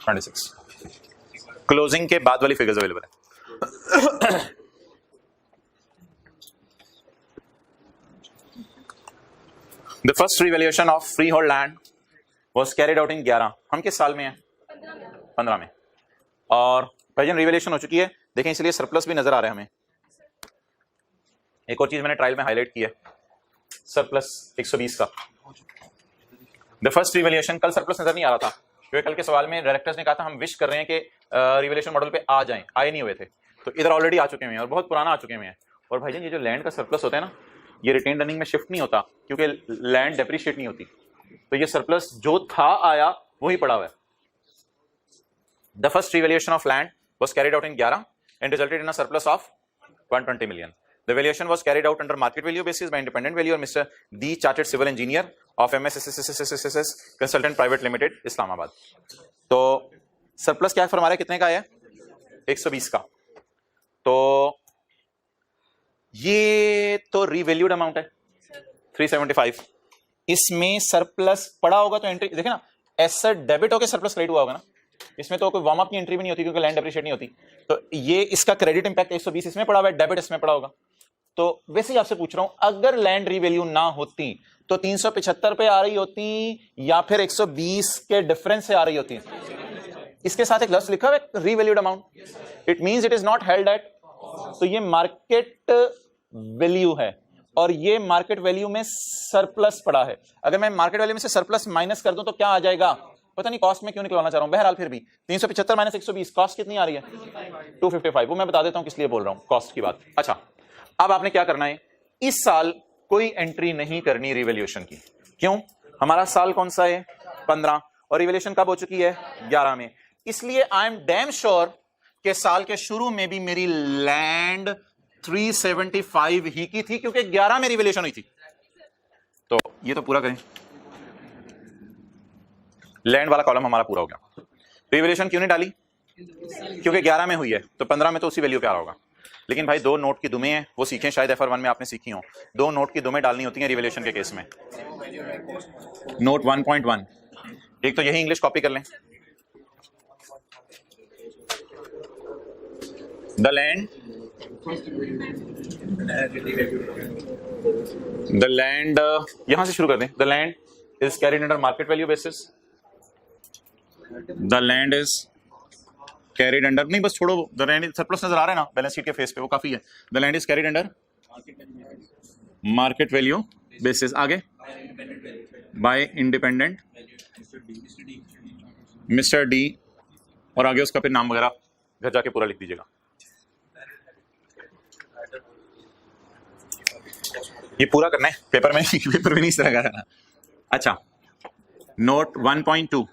A: 26 क्लोजिंग के बाद वाली फिगर्स अवेलेबल है। The first revaluation of free hold land was carried out in 11। हम किस साल में हैं? 15 में। और प्रेजेंट रिवैल्यूएशन हो चुकी है, देखें, इसलिए सरप्लस भी नजर आ रहा है हमें। एक और चीज मैंने ट्रायल में हाईलाइट की है, सरप्लस 120 का। द फर्स्ट रिवैल्यूएशन, कल सरप्लस नजर नहीं आ रहा था क्योंकि कल के सवाल में डायरेक्टर्स ने कहा था हम विश कर रहे हैं कि रिवैल्यूएशन मॉडल पे आ जाएं, आए नहीं हुए थे, तो इधर ऑलरेडी आ चुके हैं और बहुत पुराना आ चुके हैं। और भाईजान ये जो लैंड का सरप्लस होता है ना, ये रिटेन अर्निंग में शिफ्ट नहीं होता क्योंकि लैंड डेप्रिशिएट नहीं होती, तो ये सरप्लस जो था आया वही पड़ा हुआ है। The first revaluation of land was carried out in 11 and resulted in a surplus of 120 million. The valuation was carried out under market value basis by independent valuer Mr. D. Chartered Civil Engineer of MSSSSSSS Consultant Private Limited, Islamabad. तो surplus क्या फरमा रहा है, कितने का है? 120 का। तो ये तो रिवैल्यूड अमाउंट है 375। इसमें सरप्लस पड़ा होगा तो एंट्री देखे ना, एसेट डेबिट होकर सरप्लस क्रेडिट हुआ होगा ना। इसमें तो कोई वार्म अप की एंट्री भी नहीं होती क्योंकि लैंड डेप्रिशिएट नहीं होती, तो ये इसका क्रेडिट इंपैक्ट 120 इसमें पड़ा हुआ है, डेबिट इसमें पड़ा होगा। तो वैसे ही आपसे पूछ रहा हूं, अगर लैंड रिवैल्यू ना होती तो 375 पे आ रही होती या फिर 120 के डिफरेंस से आ रही होती? इसके साथ एक लफ्ज लिखा हुआ है revalued amount, it means it is not held at, तो ये मार्केट वैल्यू है। और ये मार्केट वैल्यू में सरप्लस पड़ा है। अगर मैं मार्केट वैल्यू में से सरप्लस माइनस कर दूं तो क्या आ जाएगा, पता नहीं, कॉस्ट में क्यों निकलवाना चाह रहा हूं, बहरहाल फिर भी 375 माइनस 120, कॉस्ट कितनी आ रही है 255। वो मैं बता देता हूं किस लिए बोल रहा हूं कॉस्ट की बात। अच्छा, अब आपने क्या करना है, इस साल कोई एंट्री नहीं करनी रिवैल्यूएशन की। क्यों, हमारा साल कौन सा है 15, और रिवैल्यूएशन कब हो चुकी है 11 में। इसलिए आई एम डैम श्योर कि साल के शुरू में भी मेरी लैंड 375 ही की थी, क्योंकि 11 में रिवैल्यूएशन हुई थी। तो ये तो पूरा करें, लैंड वाला कॉलम हमारा पूरा हो गया। रिवैल्यूएशन क्यों नहीं डाली, क्योंकि 11 में हुई है, तो 15 में तो उसी वैल्यू पे आ रहा होगा। लेकिन भाई 2 नोट की दुमें हैं, वो सीखें, शायद FR1 में आपने सीखी हो। 2 नोट की दुमें डालनी होती हैं रिवैल्यूएशन के केस में। नोट 1.1, एक तो यही इंग्लिश कॉपी कर लें, द लैंड यहां से शुरू कर दें। The land is carried under market value basis, the land is carried under, नहीं बस छोड़ो, द लैंड सरप्लस नजर आ रहा है ना बैलेंस शीट के फेस पे, वो काफी है। The land is carried under market value basis, आगे बाय इंडिपेंडेंट मिस्टर डी, और आगे उसका फिर नाम वगैरह घर जाके पूरा लिख दीजिएगा। ये पूरा करना है पेपर में, पेपर में नहीं इस तरह करना। अच्छा, note 1.2,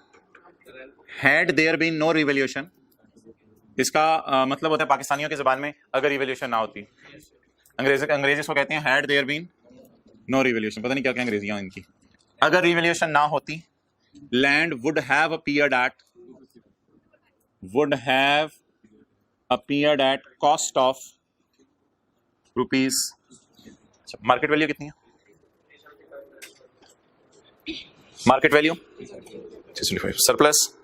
A: had there been no revaluation, इसका मतलब होता है पाकिस्तानियों की जुबान में अगर रिवैल्यूएशन ना होती, अंग्रेजी इसको कहते हैं had there been no revaluation, पता नहीं क्या क्या अंग्रेजियां इनकी। अगर रिवैल्यूएशन ना होती, land would have appeared at cost of rupees, market value कितनी है, मार्केट वैल्यू सरप्लस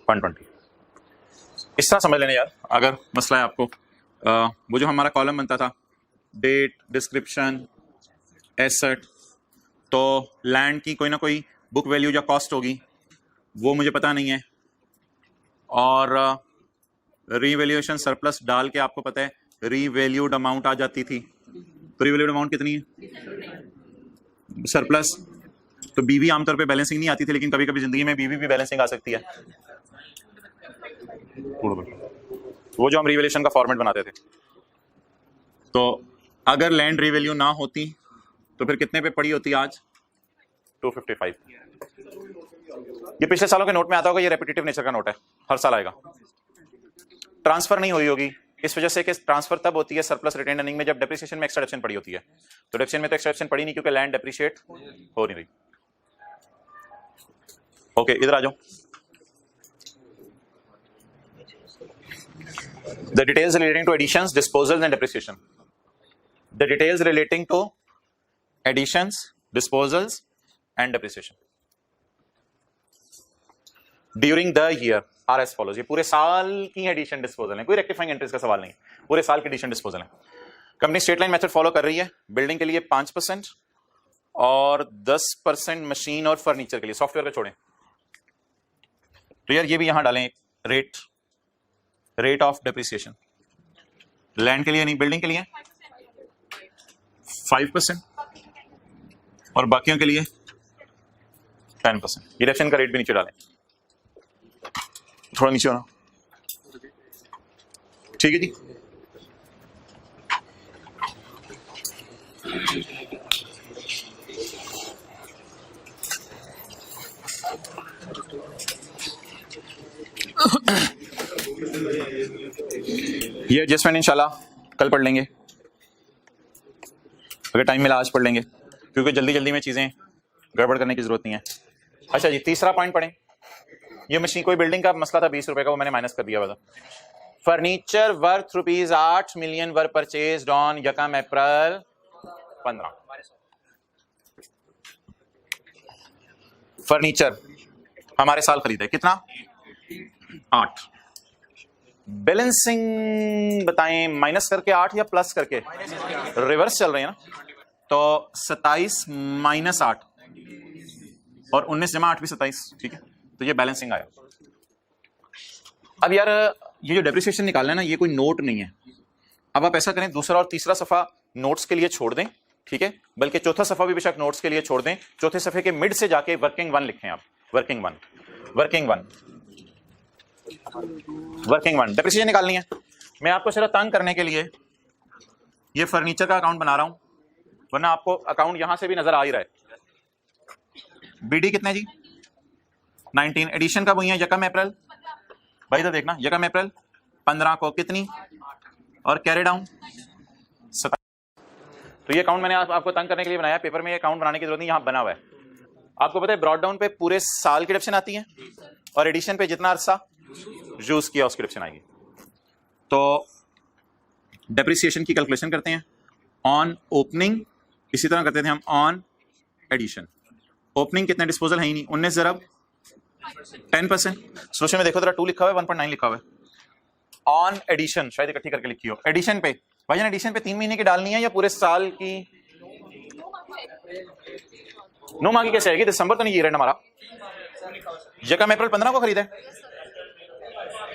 A: 120। इस तरह समझ लेना यार, अगर मसला है आपको। वो जो हमारा कॉलम बनता था डेट, डिस्क्रिप्शन, एसेट, तो लैंड की कोई ना कोई बुक वैल्यू या कॉस्ट होगी, वो मुझे पता नहीं है, और रीवैल्यूएशन सरप्लस डाल के आपको पता है रीवैल्यूड अमाउंट आ जाती थी। तो रीवैल्यूड अमाउंट कितनी है सरप्लस, तो बीवी आमतौर पे बैलेंसिंग नहीं आती थी, लेकिन कभी कभी जिंदगी में बीवी भी बैलेंसिंग आ सकती है। वो जो हम रिवैल्यूएशन का फॉर्मेट बनाते थे, तो अगर लैंड रिवैल्यू ना होती तो फिर कितने पे पड़ी होती आज 255। ये पिछले सालों के नोट में आता होगा, ये रेपिटेटिव नेचर का नोट है, हर साल आएगा। ट्रांसफर नहीं हुई होगी इस वजह से कि ट्रांसफर तब होती है सरप्लस रिटेन्ड अर्निंग में जब डेप्रिसिएशन में एक्स्ट्रा डिडक्शन पड़ी होती है। तो डिडक्शन में तो एक्स्ट्रा डिडक्शन पड़ी नहीं, क्योंकि लैंड डेप्रिशिएट हो नहीं रही। ओके, इधर आ जाओ। The details relating to additions, disposals and depreciation. The details relating to additions, disposals and depreciation during the year are as follows. ये पूरे साल की एडिशन डिस्पोजल है, कोई रेक्टिफाइंग एंट्रीज का सवाल नहीं, पूरे साल की एडिशन डिस्पोजल है। Company straight line method follow कर रही है। बिल्डिंग के लिए 5% और 10% मशीन और फर्नीचर के लिए, सॉफ्टवेयर का छोड़ें। तो यार ये भी यहां डालें रेट ऑफ डेप्रिसिएशन। लैंड के लिए नहीं, बिल्डिंग के लिए 5% और बाकियों के लिए 10%। ये डिडक्शन का रेट भी नीचे डालें, थोड़ा नीचे होना, ठीक है जी। ये एडजस्टमेंट इंशाल्लाह कल पढ़ लेंगे, अगर टाइम मिला आज पढ़ लेंगे, क्योंकि जल्दी जल्दी में चीजें गड़बड़ करने की जरूरत नहीं है। अच्छा जी, तीसरा पॉइंट पढ़ें। ये मशीन, कोई बिल्डिंग का मसला था 20 रुपए का, वो मैंने माइनस कर दिया हुआ था। Furniture worth rupees 8 million were purchased on 1 April 15। Furniture हमारे साल खरीदा है कितना 8। बैलेंसिंग बताएं, माइनस करके 8 या प्लस करके, रिवर्स चल रहे हैं ना, तो 27 माइनस 8 और 19 जमा 8 भी 27, ठीक है। तो ये बैलेंसिंग आया। अब यार ये जो डेप्रिसिएशन निकालना है ना, ये कोई नोट नहीं है। अब आप ऐसा करें, दूसरा और तीसरा सफा नोट्स के लिए छोड़ दें, ठीक है, बल्कि चौथा सफा भी बेशक नोट्स के लिए छोड़ दें, चौथे सफे के मिड से जाके वर्किंग वन लिखें आप, working one, working one, working one. Depreciation निकालनी है। मैं आपको सिर्फ तंग करने के लिए ये फर्नीचर का अकाउंट बना रहा हूं, वरना आपको अकाउंट यहां से भी नजर आ ही रहा है। बीडी कितने जी 19, एडिशन कब हुई है? यकम अप्रैल, भाई तो देखना, यकम अप्रैल 15 को कितनी, और कैरी डाउन 17। तो ये अकाउंट मैंने आपको तंग करने के लिए बनाया, पेपर में ये अकाउंट बनाने की जरूरत नहीं, यहां बना हुआ है। आपको पता है ब्रॉड डाउन पे पूरे साल की डिडक्शन आती है, और एडिशन पे जितना अरसा यूज किया उसकी डिडक्शन आएगी। तो डेप्रिसिएशन की कैलकुलेशन करते हैं ऑन ओपनिंग, इसी तरह करते थे हम ऑन एडिशन। ओपनिंग कितने डिस्पोजल है ही नहीं, 19 ज़रब 10%। सोल्यूशन में देखो जरा 2 लिखा हुआ है, 1.9 लिखा हुआ है। ऑन एडिशन शायद इकट्ठी करके लिखी हो। एडिशन पे भाईजान, एडिशन पे 3 महीने की डालनी है या पूरे साल की? 9 माह की कैसे आएगी? दिसंबर तो नहीं ये रेंट हमारा, यकम अप्रैल 15 को खरीदा है,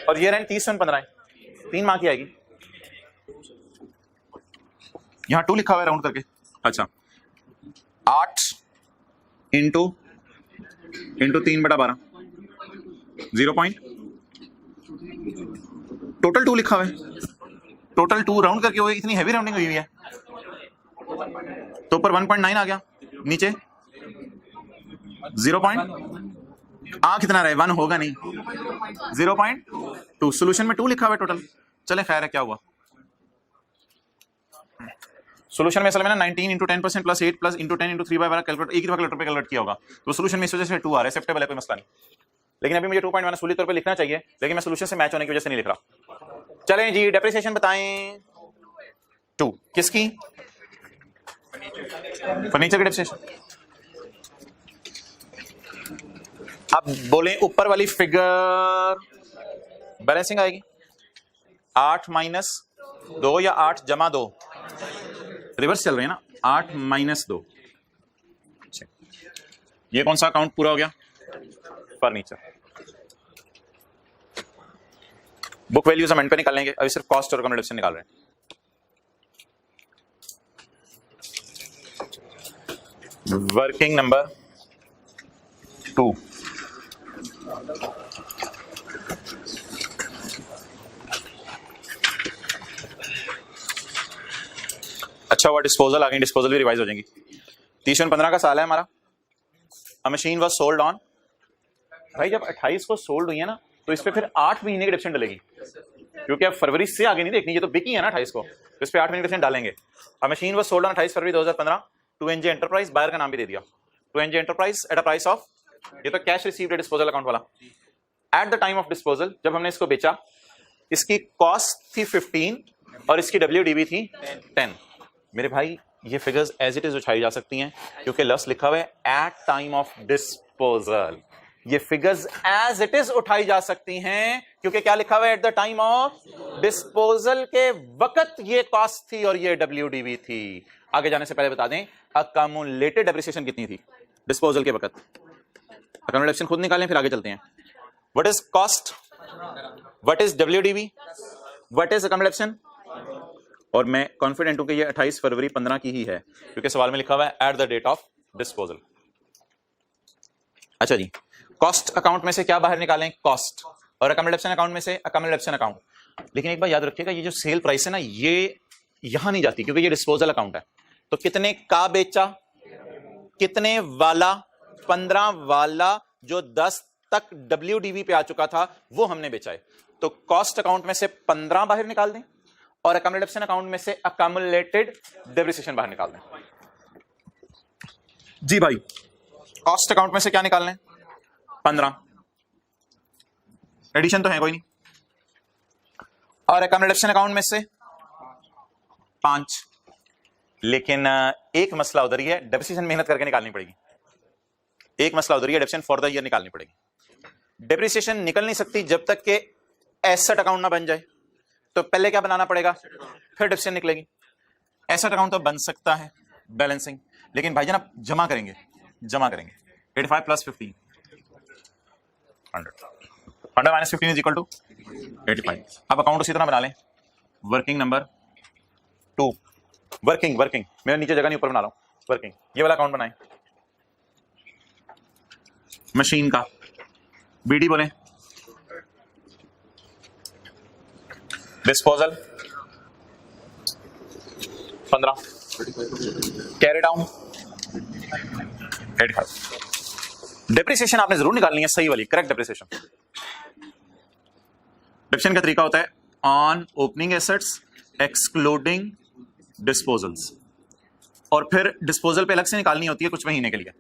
A: और ये रेंट 30/15 है, 3 माह की आएगी। यहां 2 लिखा हुआ है राउंड करके। अच्छा, 8 इंटू 3/12 0 पॉइंट, टोटल 2 लिखा हुआ है, टोटल 2 राउंड करके हुए, इतनी हैवी राउंडिंग हुई है तो ऊपर 1.9 आ गया, नीचे 0 पॉइंट, कितना रहे 1 होगा नहीं, 0.2। सोल्यूशन में 2 लिखा हुआ है टोटल। चले खैर है, क्या हुआ सोल्यूशन में? असल में ना 19 into 10% plus 8 plus into 10 into 3/12 calculate, एक ही कैलकुलेटर पे कैलकुलेट किया होगा, तो सोल्यूशन में इस वजह से 2 आ रहा है, एक्सेप्टेबल है, कोई मसला नहीं। लेकिन अभी मुझे 2.1 असूली तौर पे लिखना चाहिए, लेकिन मैं सोल्यूशन से मैच होने की वजह से नहीं लिख रहा। चलें जी, डेप्रिसिएशन बताएं 2 किसकी? फर्नीचर की डेप्रिसिएशन। अब बोलें ऊपर वाली फिगर बैलेंसिंग आएगी 8 - 2 या 8 - 2, रिवर्स चल रहे हैं ना, 8 - 2। ये कौन सा अकाउंट पूरा हो गया? फर्नीचर। बुक वैल्यूज हम एंड पे निकाल लेंगे, अभी सिर्फ कॉस्ट और रिकमेंडेशन निकाल रहे हैं। वर्किंग नंबर 2, अच्छा हुआ डिस्पोजल आ गई, डिस्पोजल भी रिवाइज हो जाएंगी। 30/15 का साल है हमारा। अ मशीन वाज सोल्ड ऑन, भाई जब 28 को सोल्ड हुई है ना, तो इस पे फिर 8 महीने की डिडक्शन डलेगी, क्योंकि अब फरवरी से आगे नहीं देखनी, ये तो बिकी है ना 28 को, तो इस पे 8 महीने की डिडक्शन डालेंगे। A machine was sold on 28 February 2015 to NJ enterprise, buyer का नाम भी दे दिया, to NJ enterprise at a price of, ये तो कैश रिसीव्ड डिस्पोजल अकाउंट वाला। At the time of disposal, जब हमने इसको बेचा, इसकी कॉस्ट थी 15 और इसकी WDV थी 10। मेरे भाई ये फिगर्स एज इट इज उठाई जा सकती हैं, क्योंकि लफ्ज लिखा हुआ है एट टाइम ऑफ डिस्पोजल। ये फिगर्स एज इट इज उठाई जा सकती हैं, क्योंकि क्या लिखा हुआ है? At the time of disposal के वक्त ये कॉस्ट थी और ये WDV थी। आगे जाने से पहले बता दें, अकमुलेटेड डेप्रिसिएशन कितनी थी डिस्पोजल के वक्त? अकमुलेशन खुद निकालें, फिर आगे चलते हैं। What is cost, what is WDV, what is accumulation? और मैं कॉन्फिडेंट हूं कि ये 28 फरवरी 15 की ही है, क्योंकि सवाल में लिखा हुआ है at the date of disposal. अच्छा जी, कॉस्ट अकाउंट में से क्या बाहर निकालें? कॉस्ट। और अकमुलेशन अकाउंट में से अकमुलेशन अकाउंट। लेकिन एक बात याद रखिएगा, ये जो सेल प्राइस है ना, ये यहां नहीं जाती, क्योंकि ये डिस्पोजल अकाउंट है। तो कितने का बेचा, कितने वाला? 15 वाला, जो 10 तक WDV पे आ चुका था, वो हमने बेचा है। तो कॉस्ट अकाउंट में से 15 बाहर निकाल दें, और अकमुलेशन अकाउंट में से अकमुलेटेड डेप्रिसिएशन बाहर निकाल दें। जी भाई, कॉस्ट अकाउंट में से क्या निकालना है? 15, एडिशन तो है कोई नहीं, और अकमुलेशन अकाउंट में से 5। लेकिन एक मसला उधर ही है, डेप्रिसिएशन मेहनत करके निकालनी पड़ेगी। एक मसला उधर ही है, डेप्रिसिएशन फॉर द ईयर निकालनी पड़ेगी। डेप्रिसिएशन निकल नहीं सकती जब तक कि एसेट अकाउंट ना बन जाए। तो पहले क्या बनाना पड़ेगा, फिर डेप्रिसिएशन निकलेगी। एसेट अकाउंट तो बन सकता है, बैलेंसिंग, लेकिन भाईजान आप जमा करेंगे 85 plus 15 100 minus 15 is equal to 85। अब अकाउंट उसी तरह बना लें, वर्किंग नंबर 2, वर्किंग वर्किंग, मेरा नीचे जगह नहीं ऊपर बना रहा हूँ, वर्किंग ये वाला अकाउंट बनाए। मशीन का बीडी बोले, डिस्पोजल 15, कैरी डाउन 85। डेप्रिसिएशन आपने जरूर निकालनी है, सही वाली करेक्ट डेप्रिसिएशन। डिडक्शन का तरीका होता है on opening assets excluding disposals, और फिर डिस्पोजल पे अलग से निकालनी होती है कुछ महीने के लिए,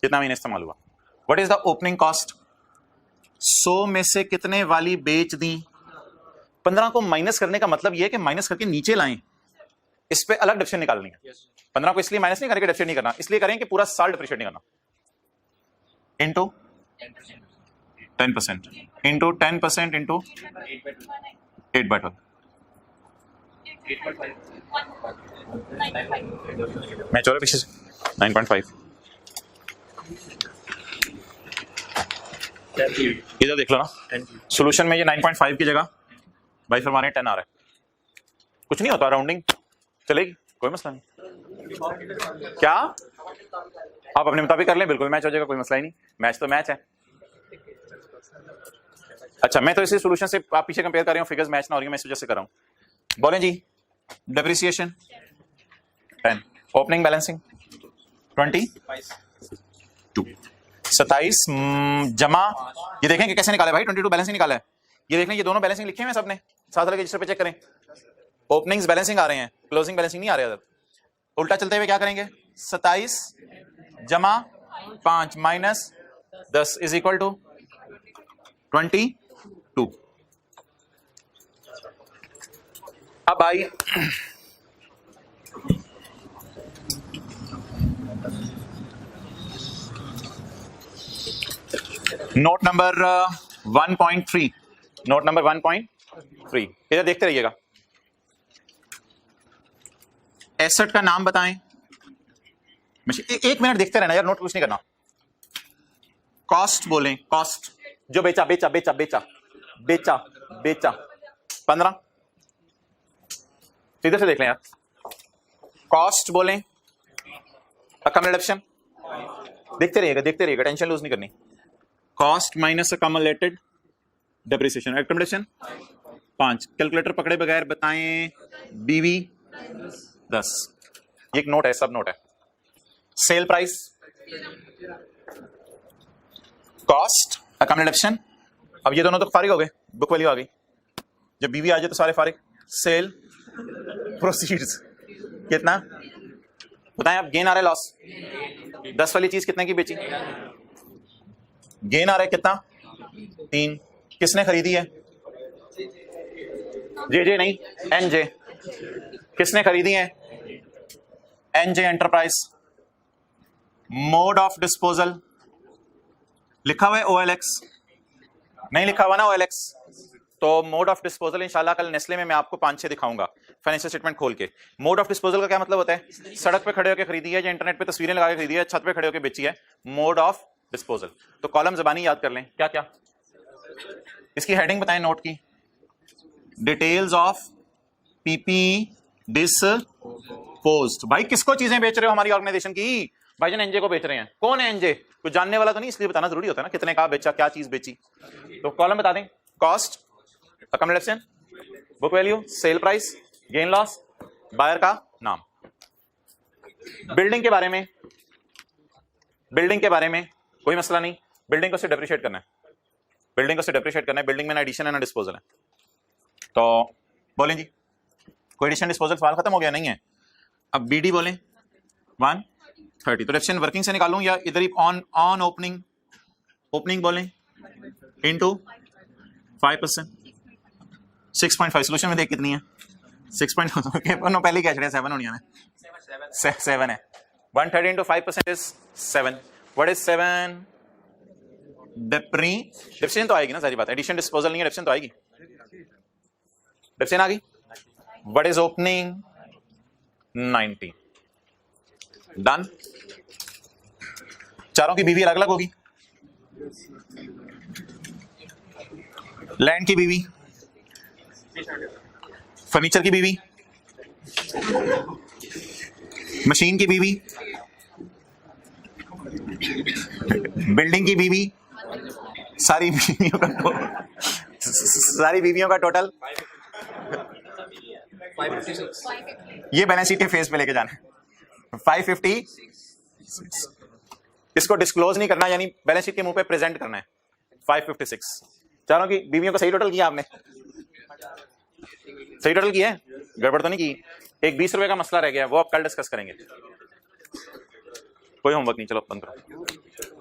A: कितना महीने इस्तेमाल हुआ। What is the opening cost, 100 में से कितने वाली बेच दी। 15 को माइनस करने का मतलब यह कि माइनस करके नीचे लाएं, इस पे अलग डिडक्शन निकालनी है। 15 को इसलिए माइनस नहीं करके डिडक्शन नहीं करना, इसलिए करें कि पूरा साल डिप्रिशिएट नहीं करना। इनटू 10% इनटू 10% इनटू 8/12, मैं चलो पीछे से 9.5। इधर देख लो ना, सॉल्यूशन में ये 9.5 की जगह भाई फरमाने 10 आ रहा है, कुछ नहीं होता, राउंडिंग चलेगी, कोई मसला नहीं। क्या आप अपने मुताबिक कर लें, बिल्कुल मैच हो जाएगा, कोई मसला ही नहीं, मैच तो मैच है। अच्छा मैं तो इसी सॉल्यूशन से आप पीछे कंपेयर कर रहे हो, फिगर्स मैच ना हो रही है, मैं इस वजह से कर रहा हूं। बोलें जी, डेप्रिसिएशन 10, ओपनिंग बैलेंसिंग 22, 27 जमा, ये देखें कि कैसे निकाले भाई, 22 बैलेंसिंग निकाला है, ये देख लें, ये दोनों बैलेंसिंग लिखे हुए हैं सबने, साथ लगे रजिस्टर पे चेक करें, ओपनिंग्स बैलेंसिंग आ रहे हैं, क्लोजिंग बैलेंसिंग नहीं आ रहे। उल्टा चलते हुए क्या करेंगे, 27 जमा 5 माइनस 10 इज इक्वल टू 22। अब आई नोट नंबर 1.3, नोट नंबर 1.3 इधर देखते रहिएगा। एसेट का नाम बताएं, एक मिनट देखते रहना यार, नोट कुछ नहीं करना। कॉस्ट बोलें, कॉस्ट जो बेचा बेचा बेचा बेचा बेचा बेचा 15, इधर से देख लें यार, कॉस्ट बोलें, अकम्युलेशन देखते रहिएगा, टेंशन लूज नहीं करनी। कॉस्ट माइनस अकम्युलेटेड डेप्रिसिएशन, अकम्युलेशन 5, कैलकुलेटर पकड़े बगैर बताएं, बीवी 10, ये एक नोट है, सब नोट है। सेल प्राइस, कॉस्ट, अकम्युलेशन, अब ये दोनों तो फारिग हो गए, बुक वैल्यू आ गई, जब बीवी आ जाए तो सारे फारिग। सेल प्रोसीड्स कितना बताएं आप, गेन आ रहा है लॉस, 10 वाली चीज कितने की बेची, गेन आ रहा है कितना 3, किसने खरीदी है, जे नहीं एनजे, किसने खरीदी है, NJ enterprise. Mode of disposal लिखा हुआ है OLX, नहीं लिखा हुआ ना OLX, तो मोड ऑफ डिस्पोजल इंशाल्लाह कल नेस्ले में मैं आपको 5-6 दिखाऊंगा फाइनेंशियल स्टेटमेंट खोल के। मोड ऑफ डिस्पोजल का क्या मतलब होता है, सड़क पे खड़े होकर खरीदी है या इंटरनेट पे तस्वीरें लगा के खरीदी है, छत पे खड़े होकर बेची है, मोड ऑफ डिस्पोजल। तो कॉलम ज़बानी याद कर लें, क्या क्या, इसकी हेडिंग बताएं नोट की, डिटेल्स ऑफ पीपी डिस्पोज्ड। भाई किसको चीजें बेच रहे हो हमारी ऑर्गेनाइजेशन की, भाईजान एनजे को बेच रहे हैं, कौन है एनजे, कुछ जानने वाला तो नहीं, इसलिए बताना जरूरी होता है ना, कितने का बेचा, क्या चीज बेची। तो कॉलम बता दें, cost, accumulation, book value, sale price, gain loss, buyer का नाम। बिल्डिंग के बारे में, बिल्डिंग के बारे में कोई मसला नहीं, बिल्डिंग को सिर्फ डेप्रिशिएट करना है, बिल्डिंग को सिर्फ डेप्रिशिएट करना है, बिल्डिंग में ना एडिशन है ना डिस्पोजल है। तो बोलें जी, कोई एडिशन डिस्पोजल सवाल खत्म हो गया, नहीं है। अब बीडी बोलें 130, तो डेप्रिशिएशन वर्किंग से निकालूं या इधर ही ऑन ओपनिंग, ओपनिंग बोलें इनटू 5%, 6.5, सोल्यूशन में देख कितनी है 6.5, पहले क्या चढ़े 7 होनी है, 7 है, 130 into 5% is 7। What is 7? Depreciation तो आएगी ना, सारी बात, एडिशन डिस्पोजल नहीं है, डेप्रिसिएशन तो आएगी, डेप्रिसिएशन आ गई। What is opening? 90, डन। चारों की बीवी अलग अलग होगी, लैंड की बीवी, फर्नीचर की बीवी, मशीन की बीवी, बिल्डिंग की बीवी, सारी बीवियों का टोटल, ये बैलेंस शीट के फेस पे लेके जाना है 550। इसको डिस्क्लोज नहीं करना, यानी बैलेंस शीट के मुंह पे प्रेजेंट करना है 556। चारों की बीवियों का सही टोटल किया आपने? सही टोटल किया है, गड़बड़ तो नहीं की? एक 20 रुपए का मसला रह गया, वो आप कल डिस्कस करेंगे। कोई होमवर्क नहीं, चलो बंद करो।